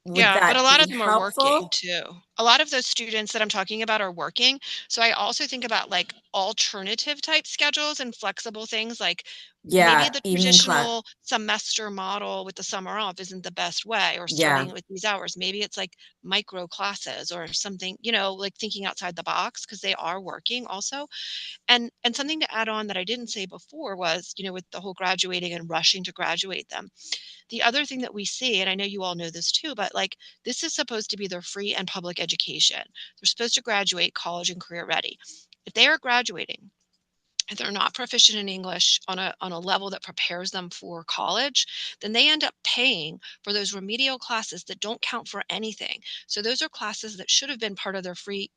would Yeah, but a that lot of be them are working helpful? too. A lot of those students that I'm talking about are working. So I also think about like alternative type schedules and flexible things, like maybe Yeah, the evening class. traditional semester model with the summer off isn't the best way, or Yeah. starting with these hours. Maybe it's like micro classes or something, like thinking outside the box, because they are working also. And something to add on that I didn't say before was, with the whole graduating and rushing to graduate them. The other thing that we see, and I know you all know this too, but like this is supposed to be their free and public education. They're supposed to graduate college and career ready. If they are graduating, if they're not proficient in English on a level that prepares them for college, then they end up paying for those remedial classes that don't count for anything. So those are classes that should have been part of their free,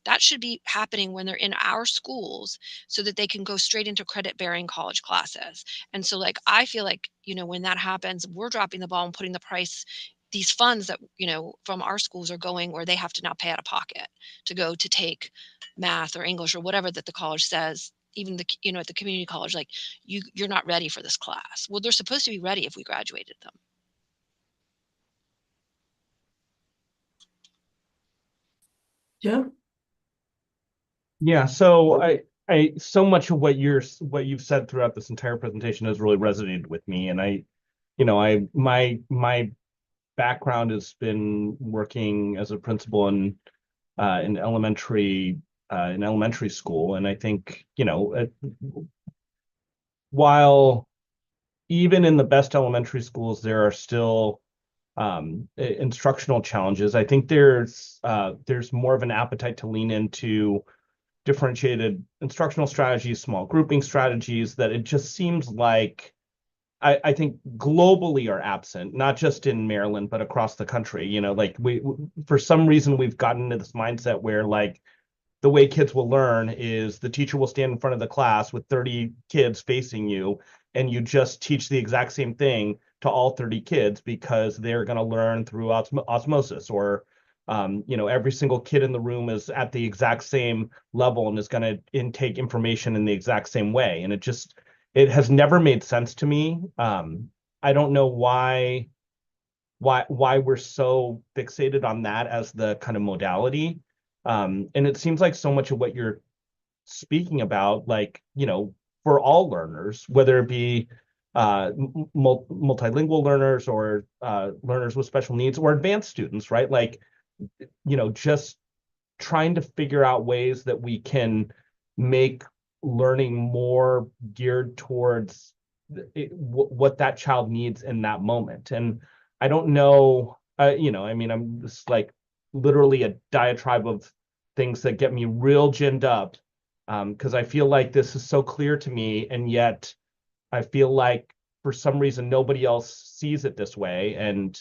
that should be happening when they're in our schools so that they can go straight into credit bearing college classes. And so like I feel like, when that happens, we're dropping the ball and putting the price, these funds that, from our schools are going where they have to now pay out of pocket to go to take math or English or whatever that the college says, even at the community college, like you're not ready for this class. Well, they're supposed to be ready if we graduated them. Yeah. Yeah, so so much of what you've said throughout this entire presentation has really resonated with me. And my background has been working as a principal in elementary in elementary school. And I think, while even in the best elementary schools, there are still instructional challenges. I think there's more of an appetite to lean into differentiated instructional strategies, small grouping strategies, that it just seems like I think globally are absent, not just in Maryland, but across the country. Like for some reason, we've gotten into this mindset where like the way kids will learn is the teacher will stand in front of the class with 30 kids facing you, and you just teach the exact same thing to all 30 kids because they're going to learn through osmosis, or every single kid in the room is at the exact same level and is going to intake information in the exact same way. And it has never made sense to me. I don't know why we're so fixated on that as the kind of modality. And it seems like so much of what you're speaking about, like, for all learners, whether it be multilingual learners or learners with special needs or advanced students, right? Like, just trying to figure out ways that we can make learning more geared towards what that child needs in that moment. And I don't know, I'm just like literally a diatribe of things that get me real ginned up, because I feel like this is so clear to me, and yet I feel like for some reason nobody else sees it this way, and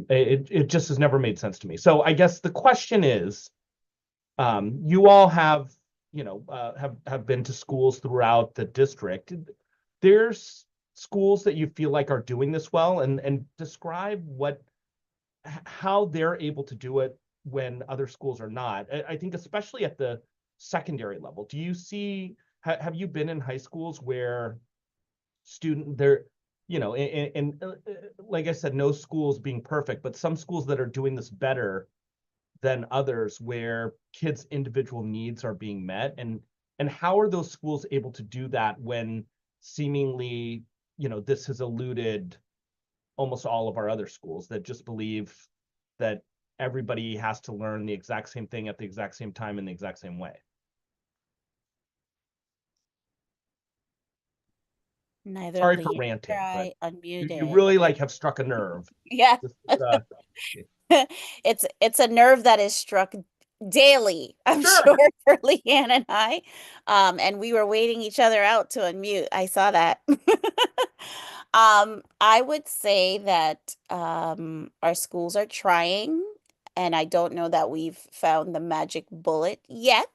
it just has never made sense to me. So I guess the question is, you all have been to schools throughout the district. There's schools that you feel like are doing this well, and describe how they're able to do it when other schools are not. I think especially at the secondary level, do you see, have you been in high schools where and like I said, no schools being perfect, but some schools that are doing this better than others, where kids' individual needs are being met, and how are those schools able to do that when seemingly this has eluded almost all of our other schools that just believe that everybody has to learn the exact same thing at the exact same time in the exact same way? Neither Sorry for Leanne ranting, nor but I unmuted. you really like have struck a nerve. Yeah. This is, It's a nerve that is struck daily, I'm Sure. sure, for Leanne and I. And we were waiting each other out to unmute. I saw that. I would say that our schools are trying, and I don't know that we've found the magic bullet yet.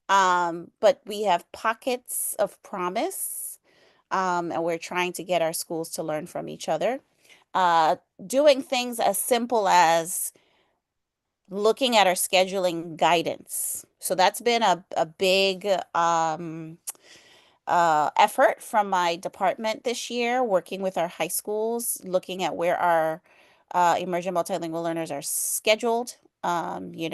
But we have pockets of promise, and we're trying to get our schools to learn from each other. Doing things as simple as looking at our scheduling guidance. So that's been a big effort from my department this year, working with our high schools, looking at where our emergent multilingual learners are scheduled. We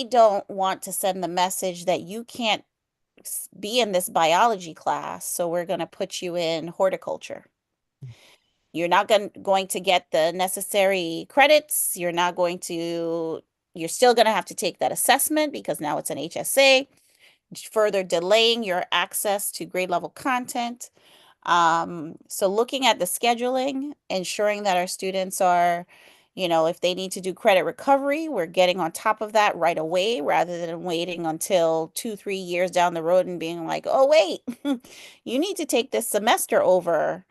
don't want to send the message that you can't be in this biology class, so we're going to put you in horticulture. You're not going to get the necessary credits. You're still going to have to take that assessment because now it's an HSA, further delaying your access to grade level content. So looking at the scheduling, ensuring that our students are, if they need to do credit recovery, we're getting on top of that right away rather than waiting until 2-3 years down the road and being like, oh, wait, you need to take this semester over.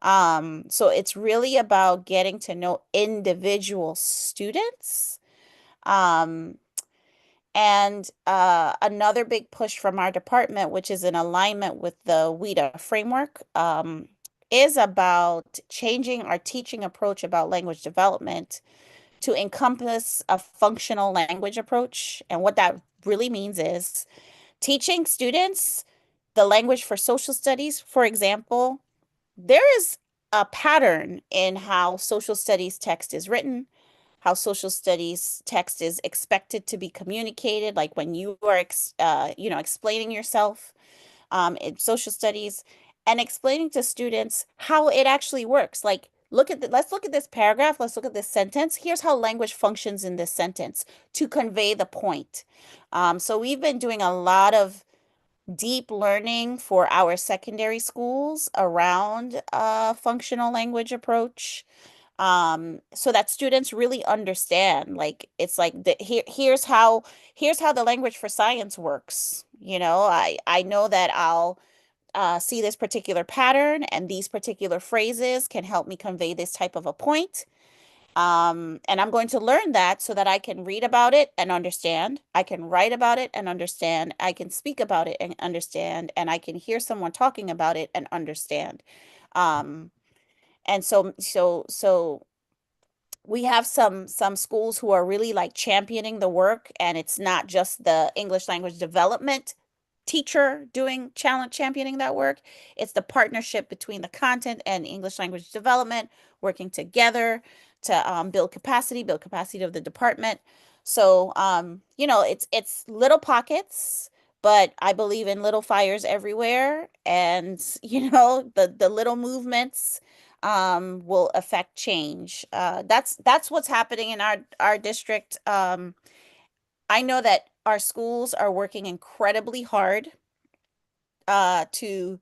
So it's really about getting to know individual students. And another big push from our department, which is in alignment with the WIDA framework, is about changing our teaching approach about language development to encompass a functional language approach. And what that really means is teaching students the language for social studies. For example, there is a pattern in how social studies text is written, how social studies text is expected to be communicated, like when you are explaining yourself in social studies, and explaining to students how it actually works. Like, let's look at this paragraph. Let's look at this sentence. Here's how language functions in this sentence to convey the point. So we've been doing a lot of deep learning for our secondary schools around functional language approach, so that students really understand. Like it's like here's how the language for science works. I know that I'll see this particular pattern, and these particular phrases can help me convey this type of a point. And I'm going to learn that so that I can read about it and understand. I can write about it and understand. I can speak about it and understand. And I can hear someone talking about it and understand. Um, and so we have some schools who are really like championing the work, and it's not just the English language development teacher doing championing that work. It's the partnership between the content and English language development working together to build capacity of the department. So it's little pockets, but I believe in little fires everywhere, and the little movements will affect change. That's what's happening in our district. I know that our schools are working incredibly hard to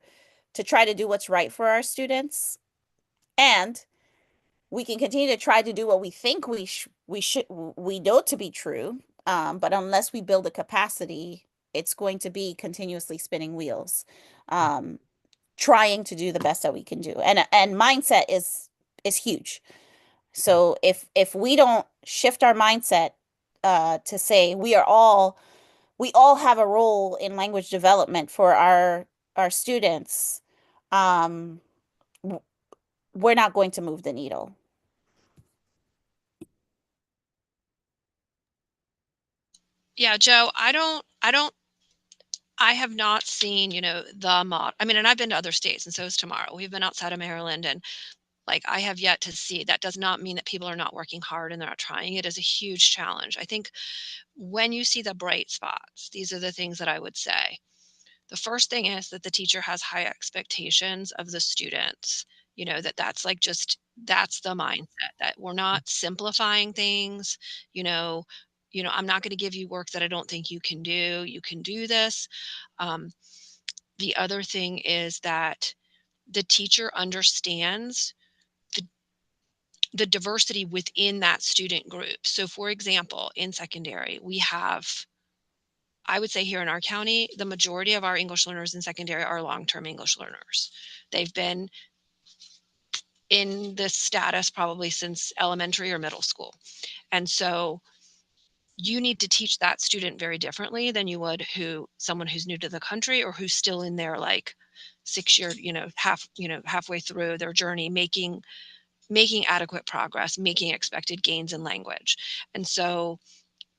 try to do what's right for our students, and we can continue to try to do what we think we know to be true. But unless we build a capacity, it's going to be continuously spinning wheels, trying to do the best that we can do. And mindset is huge. So if we don't shift our mindset to say we all have a role in language development for our students, um, we're not going to move the needle. Yeah, Joe, I have not seen, the mod. I mean, and I've been to other states, and so is Tamara. We've been outside of Maryland, and like I have yet to see. That does not mean that people are not working hard and they're not trying. It is a huge challenge. I think when you see the bright spots, these are the things that I would say. The first thing is that the teacher has high expectations of the students. That's the mindset that we're not simplifying things. You know, I'm not going to give you work that I don't think you can do. You can do this. Um, the other thing is that the teacher understands the diversity within that student group. So for example, in secondary, we have, I would say here in our county, the majority of our English learners in secondary are long-term English learners. They've been in this status probably since elementary or middle school. And so you need to teach that student very differently than you would someone who's new to the country or who's still in their like 6-year, halfway through their journey, making adequate progress, making expected gains in language. And so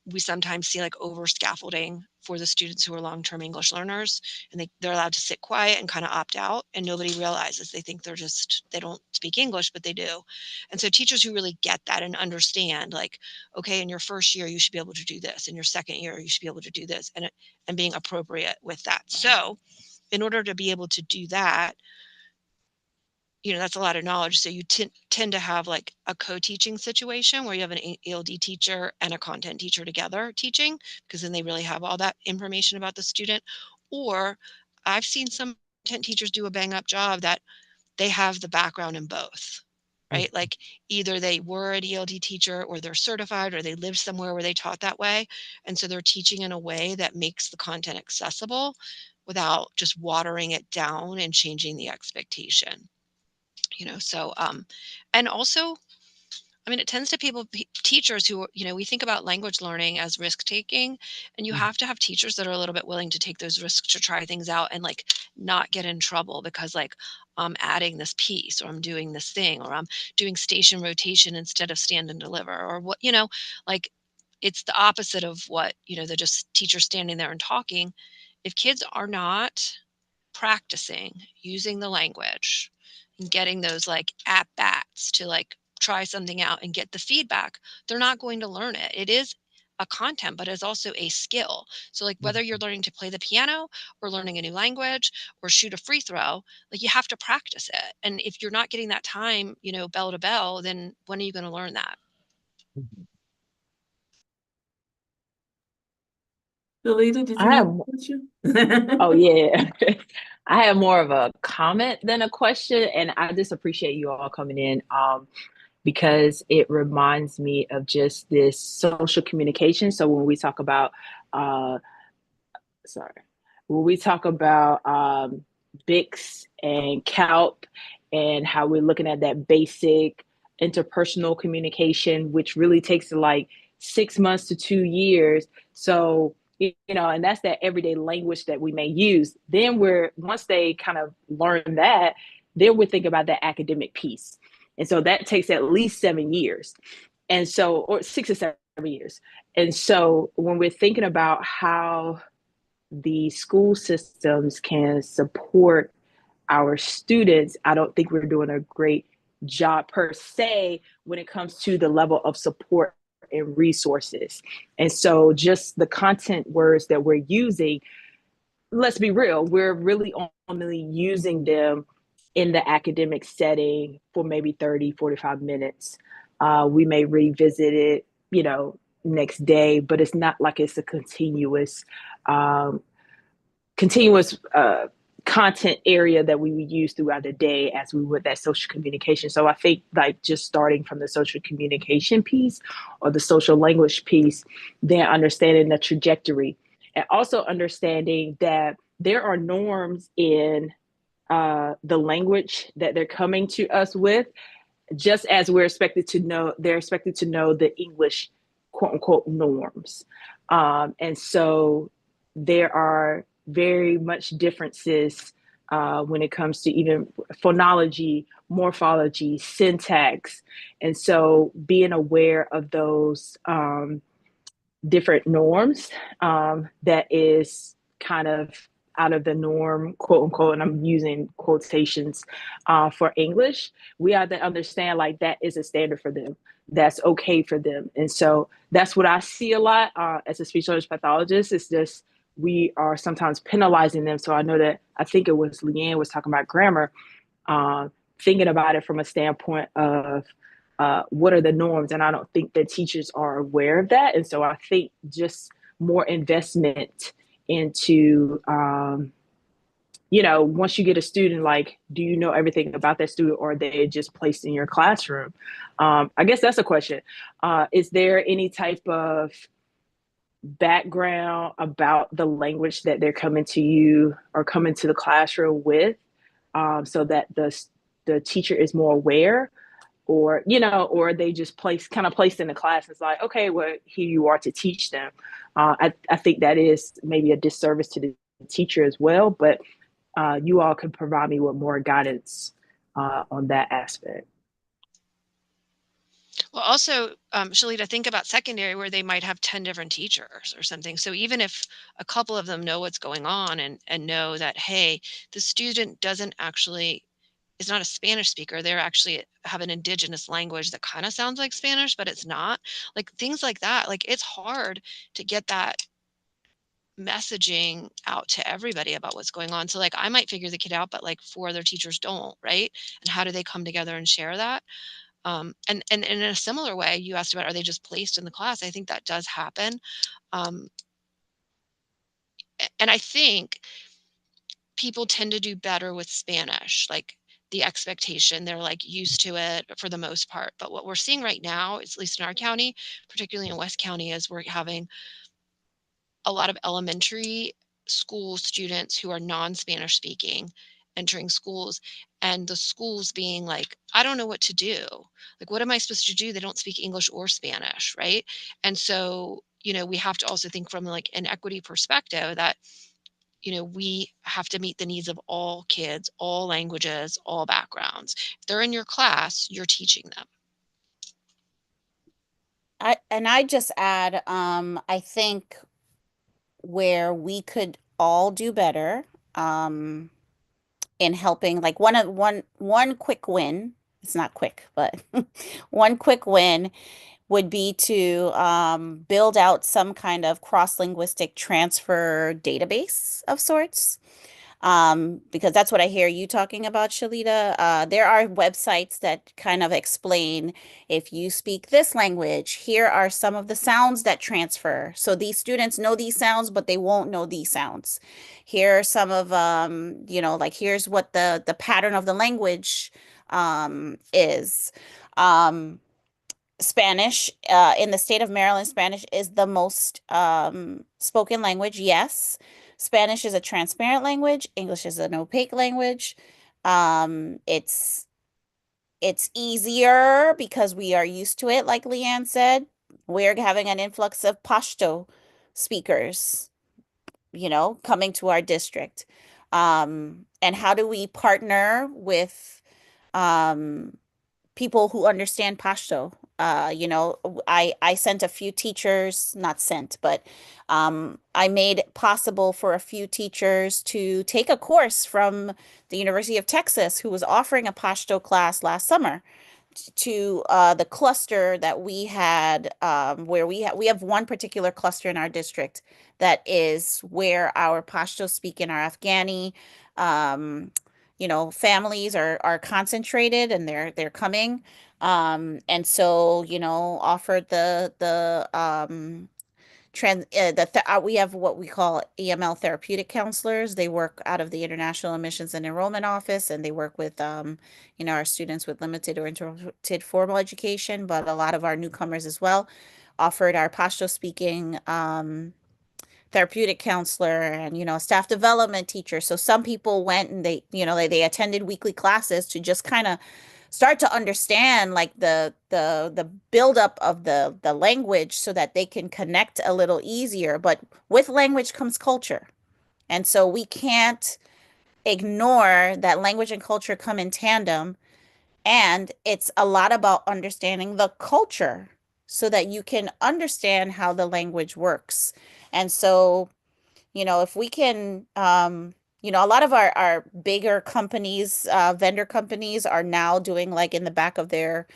we sometimes see like over scaffolding for the students who are long-term English learners, and they're allowed to sit quiet and kind of opt out, and nobody realizes. They think they don't speak English, but they do. And so teachers who really get that and understand, like, okay, in your first year, you should be able to do this. In your second year, you should be able to do this, and being appropriate with that. So in order to be able to do that, that's a lot of knowledge. So you tend to have like a co-teaching situation where you have an ELD teacher and a content teacher together teaching, because then they really have all that information about the student. Or I've seen some content teachers do a bang up job that they have the background in both, right? Like either they were an ELD teacher or they're certified or they lived somewhere where they taught that way. And so they're teaching in a way that makes the content accessible without just watering it down and changing the expectation. And also, I mean, it tends to teachers who, we think about language learning as risk taking, and you have to have teachers that are a little bit willing to take those risks to try things out and like not get in trouble because like I'm adding this piece or I'm doing this thing or I'm doing station rotation instead of stand and deliver or what, like it's the opposite of what, they're just teachers standing there and talking. If kids are not practicing using the language and getting those like at bats to like try something out and get the feedback, they're not going to learn it. It is a content, but is also a skill. So like whether you're learning to play the piano or learning a new language or shoot a free throw, like you have to practice it. And if you're not getting that time, bell to bell, then when are you going to learn that? Shalita, did you I have have, a question? oh yeah, I have more of a comment than a question, and I just appreciate you all coming in. Because it reminds me of just this social communication. So when we talk about, uh, sorry, when we talk about BICS and CALP and how we're looking at that basic interpersonal communication, which really takes like 6 months to 2 years. So, and that's that everyday language that we may use. Then once they kind of learn that, then we're thinking about that academic piece. And so that takes at least 7 years. And so, or 6 or 7 years. And so when we're thinking about how the school systems can support our students, I don't think we're doing a great job per se when it comes to the level of support and resources. And so just the content words that we're using, let's be real, we're really only using them in the academic setting for maybe 30, 45 minutes. We may revisit it, next day, but it's not like it's a um, continuous content area that we would use throughout the day as we would that social communication. So I think like just starting from the social communication piece or the social language piece, then understanding the trajectory and also understanding that there are norms in the language that they're coming to us with, just as they're expected to know the English quote unquote norms. And so there are very much differences when it comes to even phonology, morphology, syntax. And so being aware of those different norms that is kind of out of the norm, quote unquote, and I'm using quotations for English, we have to understand like that is a standard for them. That's okay for them. And so that's what I see a lot as a speech language pathologist. It's just we are sometimes penalizing them. So I know that I think it was Leanne was talking about grammar, thinking about it from a standpoint of what are the norms. And I don't think that teachers are aware of that. And so I think just more investment into, once you get a student, like, do you know everything about that student or are they just placed in your classroom? I guess that's a question. Is there any type of background about the language that they're coming to you or coming to the classroom with, so that the teacher is more aware? Or or they just placed in the class. It's like, okay, well, here you are to teach them. I think that is maybe a disservice to the teacher as well, but you all could provide me with more guidance on that aspect. Well, also, Shalita, think about secondary where they might have 10 different teachers or something. So even if a couple of them know what's going on and know that, hey, the student is not a Spanish speaker, they're actually have an indigenous language that kind of sounds like Spanish, but it's not. Like things like that, like it's hard to get that messaging out to everybody about what's going on. So like I might figure the kid out, but like 4 other teachers don't, right? And how do they come together and share that? And in a similar way, you asked about, are they just placed in the class? I think that does happen. Um, and I think people tend to do better with Spanish, like the expectation, they're like used to it for the most part. But what we're seeing right now, at least in our county, particularly in West County, is we're having a lot of elementary school students who are non-Spanish speaking entering schools, and the schools being like, I don't know what to do. Like, what am I supposed to do? They don't speak English or Spanish, right? And so, we have to also think from like an equity perspective that, we have to meet the needs of all kids, all languages, all backgrounds. If they're in your class, you're teaching them. I just add, I think where we could all do better, in helping, like one quick win. It's not quick, but one quick win would be to build out some kind of cross-linguistic transfer database of sorts. Because that's what I hear you talking about, Shalita. There are websites that kind of explain if you speak this language, here are some of the sounds that transfer. So these students know these sounds, but they won't know these sounds. Here are some of, like here's what the pattern of the language is. Spanish, in the state of Maryland, Spanish is the most spoken language. Yes. Spanish is a transparent language. English is an opaque language. It's easier because we are used to it, like Leanne said. We're having an influx of Pashto speakers, coming to our district. And how do we partner with people who understand Pashto? I sent a few teachers, not sent, but I made it possible for a few teachers to take a course from the University of Texas, who was offering a Pashto class last summer, to the cluster that we had, where we have one particular cluster in our district that is where our Pashto speak and our Afghani families are concentrated, and they're coming. And so, offered we have what we call EML therapeutic counselors. They work out of the International Admissions and Enrollment Office, and they work with, our students with limited or interrupted formal education, but a lot of our newcomers as well. Offered our Pashto speaking therapeutic counselor and staff development teacher. So some people went and they attended weekly classes to just kind of start to understand like the buildup of the language so that they can connect a little easier. But with language comes culture. And so we can't ignore that language and culture come in tandem. And it's a lot about understanding the culture so that you can understand how the language works. And so, if we can, a lot of our bigger companies, vendor companies are now doing like in the back of their,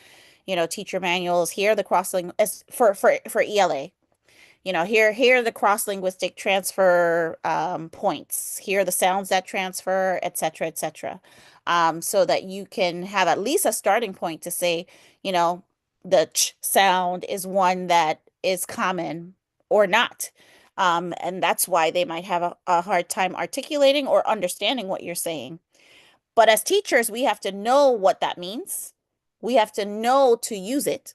teacher manuals, here the cross-link for ELA. Here are the cross-linguistic transfer points. Here are the sounds that transfer, et cetera, et cetera. So that you can have at least a starting point to say, the ch sound is one that is common or not. And that's why they might have a hard time articulating or understanding what you're saying. But as teachers, we have to know what that means. We have to know to use it,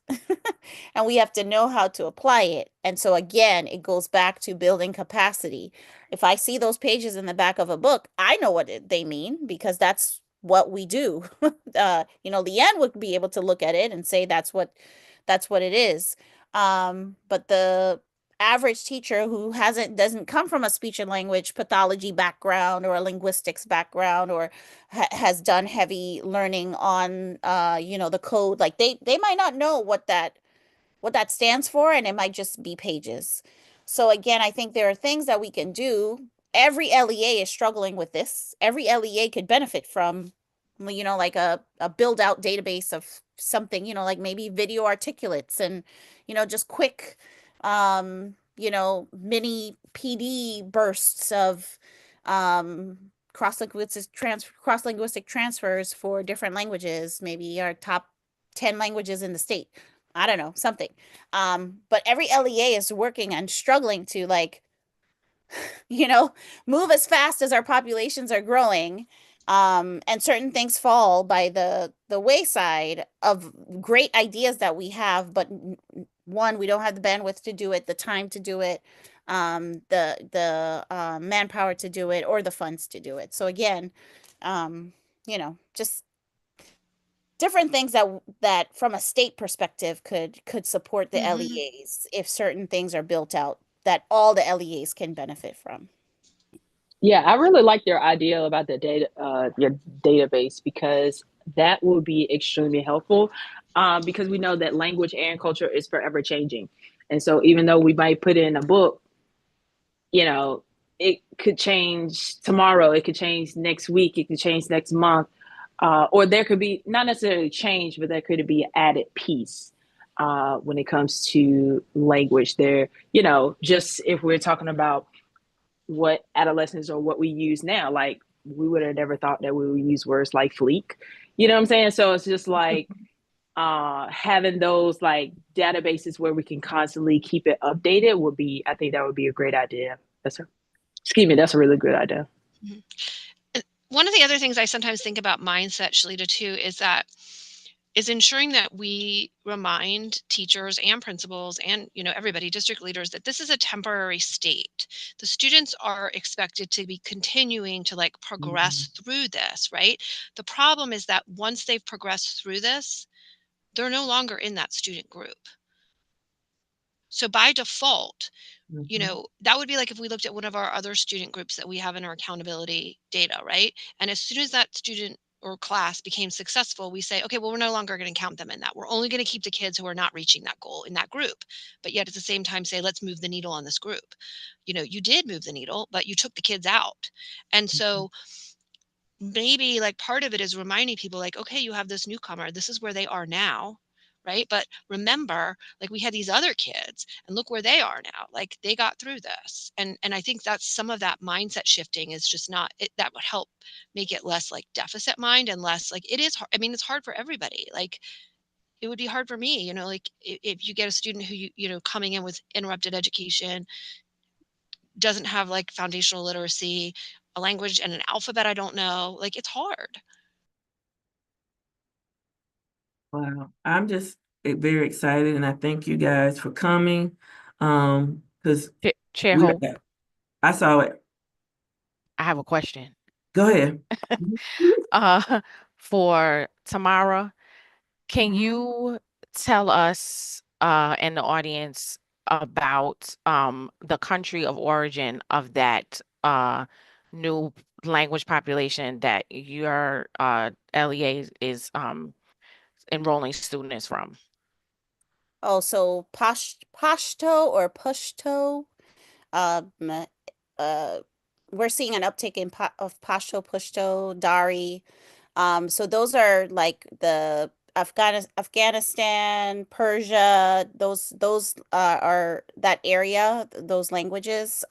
and we have to know how to apply it. And so again, it goes back to building capacity. If I see those pages in the back of a book, I know what they mean because that's what we do. Leanne would be able to look at it and say that's what it is. But the average teacher who doesn't come from a speech and language pathology background or a linguistics background or has done heavy learning on the code, like they might not know what that stands for, and it might just be pages. So again, I think there are things that we can do. Every LEA is struggling with this. Every LEA could benefit from like a build out database of something, like maybe video articulates and just quick mini PD bursts of cross-linguistic transfers for different languages, maybe our top 10 languages in the state. I don't know, something. But every LEA is working and struggling to like, move as fast as our populations are growing. And certain things fall by the wayside of great ideas that we have, but one, we don't have the bandwidth to do it, the time to do it, the manpower to do it, or the funds to do it. So again, just different things that from a state perspective could support the LEAs if certain things are built out that all the LEAs can benefit from. Yeah, I really like your idea about the data, your database, because that will be extremely helpful. Because we know that language and culture is forever changing, and so even though we might put it in a book, it could change tomorrow, it could change next week, it could change next month, or there could be not necessarily change, but there could be an added piece. when it comes to language. There, just if we're talking about what adolescents or what we use now, like we would have never thought that we would use words like fleek. You know what I'm saying? So it's just like having those like databases where we can constantly keep it updated I think that would be a great idea. That's a really good idea. Mhm. One of the other things I sometimes think about mindset, Shalita, too, is ensuring that we remind teachers and principals and everybody, district leaders, that this is a temporary state. The students are expected to be continuing to like progress through this, right? The problem is that once they've progressed through this, they're no longer in that student group. So by default, that would be like if we looked at one of our other student groups that we have in our accountability data, right? And as soon as that student or class became successful, we say, okay, well, we're no longer going to count them in that. We're only going to keep the kids who are not reaching that goal in that group. But yet at the same time say, let's move the needle on this group. You did move the needle, but you took the kids out. And so maybe like part of it is reminding people like, okay, you have this newcomer, this is where they are now, right? But remember, like we had these other kids and look where they are now. Like they got through this. And I think that's some of that mindset shifting is just not it, that would help make it less like deficit mind and less like it is hard. I mean, it's hard for everybody. Like it would be hard for me, like if you get a student who coming in with interrupted education, doesn't have like foundational literacy, a language and an alphabet I don't know, like it's hard. Wow, I'm just very excited, and I thank you guys for coming. Because Chair Hope, I saw it. I have a question. Go ahead. For Tamara, can you tell us and the audience about the country of origin of that new language population that your LEA is enrolling students from? Oh, so Pashto or Pushto, um, uh, we're seeing an uptick of Pashto, Pushto, Dari. So those are like the Afghanistan, Persia, those are that area, those languages.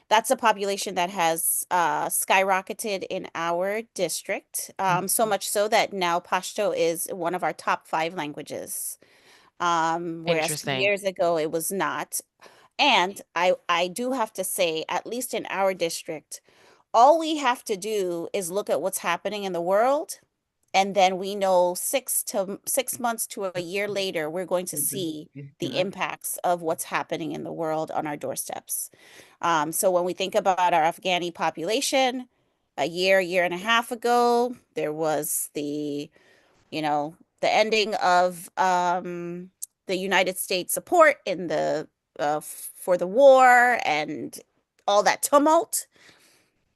That's a population that has skyrocketed in our district. So much so that now Pashto is one of our top 5 languages. Whereas 2 Interesting. years ago it was not. And I do have to say, at least in our district, all we have to do is look at what's happening in the world, and then we know 6 months to a year later, we're going to see the impacts of what's happening in the world on our doorsteps. So when we think about our Afghani population, a year and a half ago, there was the ending of the United States support in the for the war and all that tumult.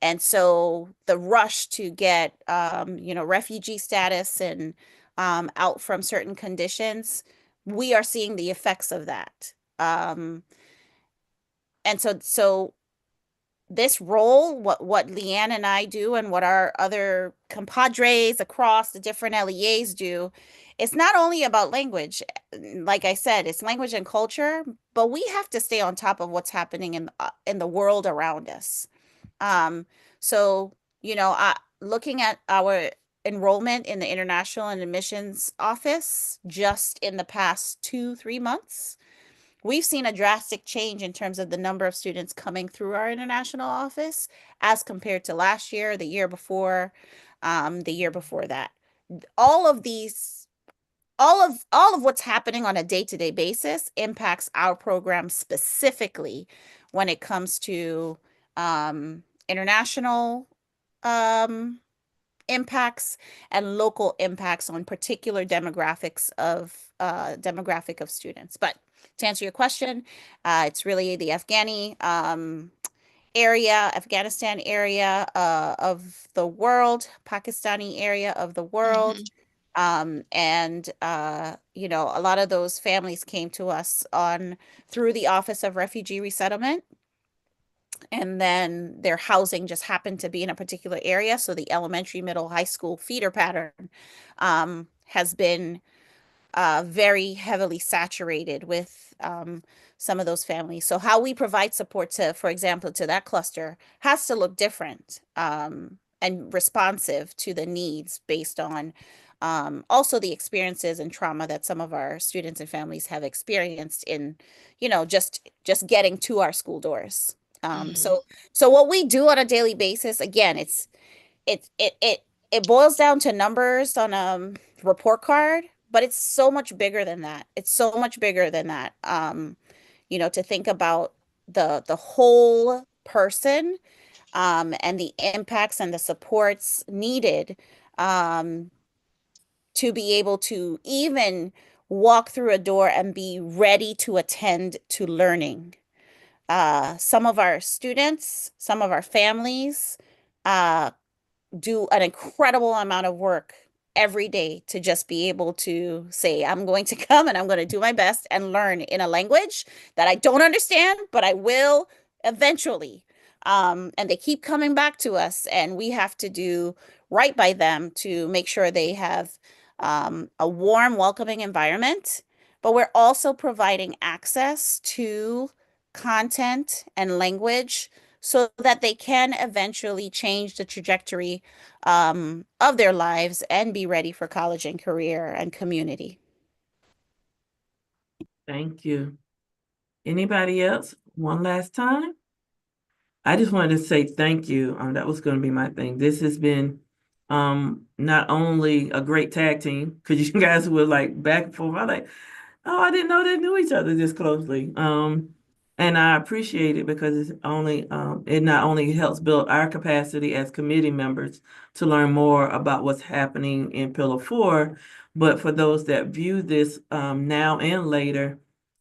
And so the rush to get refugee status and out from certain conditions, we are seeing the effects of that. And so this role, what Leanne and I do and what our other compadres across the different LEAs do, it's not only about language. Like I said, it's language and culture, but we have to stay on top of what's happening in the world around us. So, looking at our enrollment in the International and Admissions Office just in the past 2-3 months, we've seen a drastic change in terms of the number of students coming through our international office as compared to last year, the year before, the year before that. All of what's happening on a day-to-day basis impacts our program specifically when it comes to international impacts and local impacts on particular demographic of students. But to answer your question, it's really the Afghanistan area of the world, Pakistani area of the world. And a lot of those families came to us through the Office of Refugee Resettlement. And then their housing just happened to be in a particular area. So the elementary, middle, high school feeder pattern has been very heavily saturated with some of those families. So how we provide support to, for example, to that cluster has to look different and responsive to the needs based on also the experiences and trauma that some of our students and families have experienced in, just getting to our school doors. So what we do on a daily basis, again, it boils down to numbers on a report card, but it's so much bigger than that. It's so much bigger than that. To think about the whole person and the impacts and the supports needed to be able to even walk through a door and be ready to attend to learning. Some of our students, some of our families do an incredible amount of work every day to just be able to say, I'm going to come and I'm going to do my best and learn in a language that I don't understand, but I will eventually. And they keep coming back to us, and we have to do right by them to make sure they have a warm, welcoming environment. But we're also providing access to content and language so that they can eventually change the trajectory of their lives and be ready for college and career and community. Thank you. Anybody else? One last time? I just wanted to say thank you. That was going to be my thing. This has been not only a great tag team, because you guys were like back and forth. I'm like, oh, I didn't know they knew each other this closely. And I appreciate it because it not only helps build our capacity as committee members to learn more about what's happening in Pillar 4, but for those that view this now and later,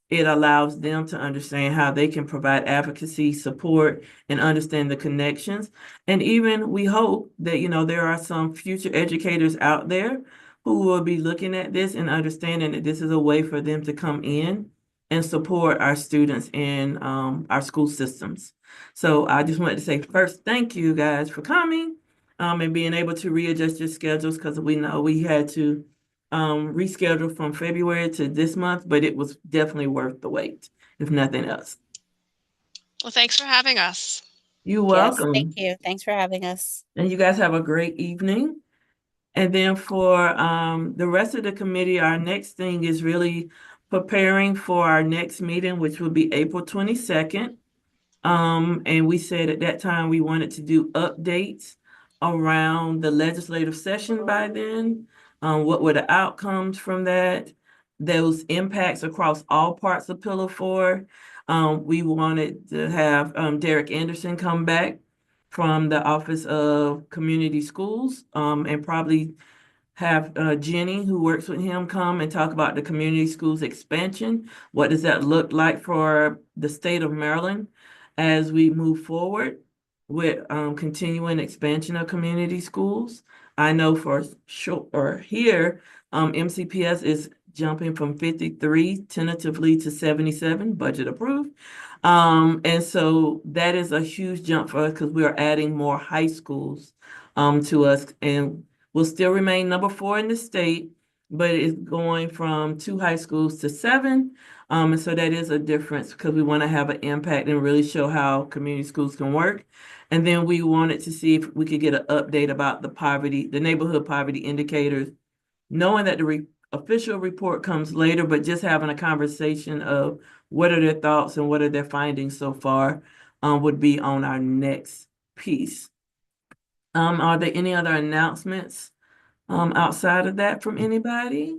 it allows them to understand how they can provide advocacy, support, and understand the connections. And even we hope that, there are some future educators out there who will be looking at this and understanding that this is a way for them to come in and support our students in our school systems. So I just wanted to say first, thank you guys for coming and being able to readjust your schedules, because we know we had to reschedule from February to this month, but it was definitely worth the wait, if nothing else. Well, thanks for having us. You're Yes, welcome. thank you. Thanks for having us. And you guys have a great evening. And then for the rest of the committee, our next thing is really preparing for our next meeting, which will be April 22nd. And we said at that time we wanted to do updates around the legislative session by then. What were the outcomes from that? Those impacts across all parts of Pillar 4. We wanted to have Derek Anderson come back from the Office of Community Schools and probably have Jenny, who works with him, come and talk about the community schools expansion. What does that look like for the state of Maryland as we move forward with continuing expansion of community schools? I know for sure, or here, MCPS is jumping from 53 tentatively to 77, budget approved. And so that is a huge jump for us because we are adding more high schools to us, and we'll still remain number 4 in the state, but it's going from 2 high schools to 7. And so that is a difference because we want to have an impact and really show how community schools can work. And then we wanted to see if we could get an update about the neighborhood poverty indicators, knowing that the official report comes later, but just having a conversation of what are their thoughts and what are their findings so far would be on our next piece. Are there any other announcements outside of that from anybody?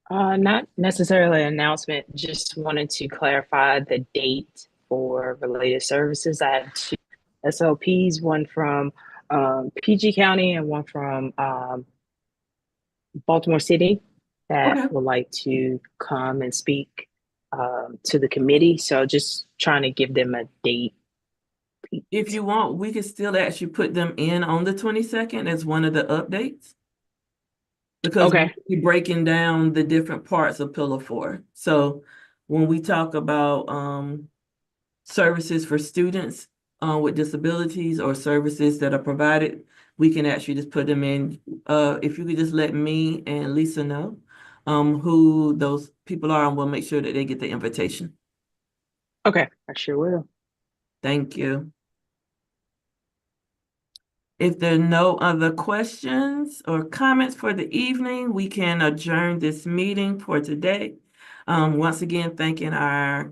Not necessarily an announcement, just wanted to clarify the date for related services. I had 2 SLPs, one from PG County and one from Baltimore City, that Okay. would like to come and speak to the committee. So just trying to give them a date. If you want, we could still actually put them in on the 22nd as one of the updates. Because Okay. we're breaking down the different parts of Pillar 4. So when we talk about services for students with disabilities or services that are provided, we can actually just put them in. If you could just let me and Lisa know, who those people are, and we'll make sure that they get the invitation. Okay, I sure will. Thank you. If there are no other questions or comments for the evening, we can adjourn this meeting for today. Once again, thanking our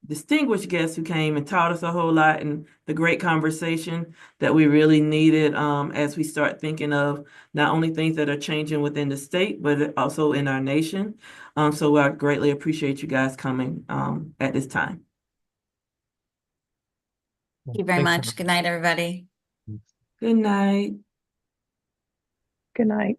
distinguished guests who came and taught us a whole lot, and the great conversation that we really needed as we start thinking of not only things that are changing within the state, but also in our nation. So I greatly appreciate you guys coming at this time. Thank you very Thanks, much. Good night, everybody. Good night. Good night.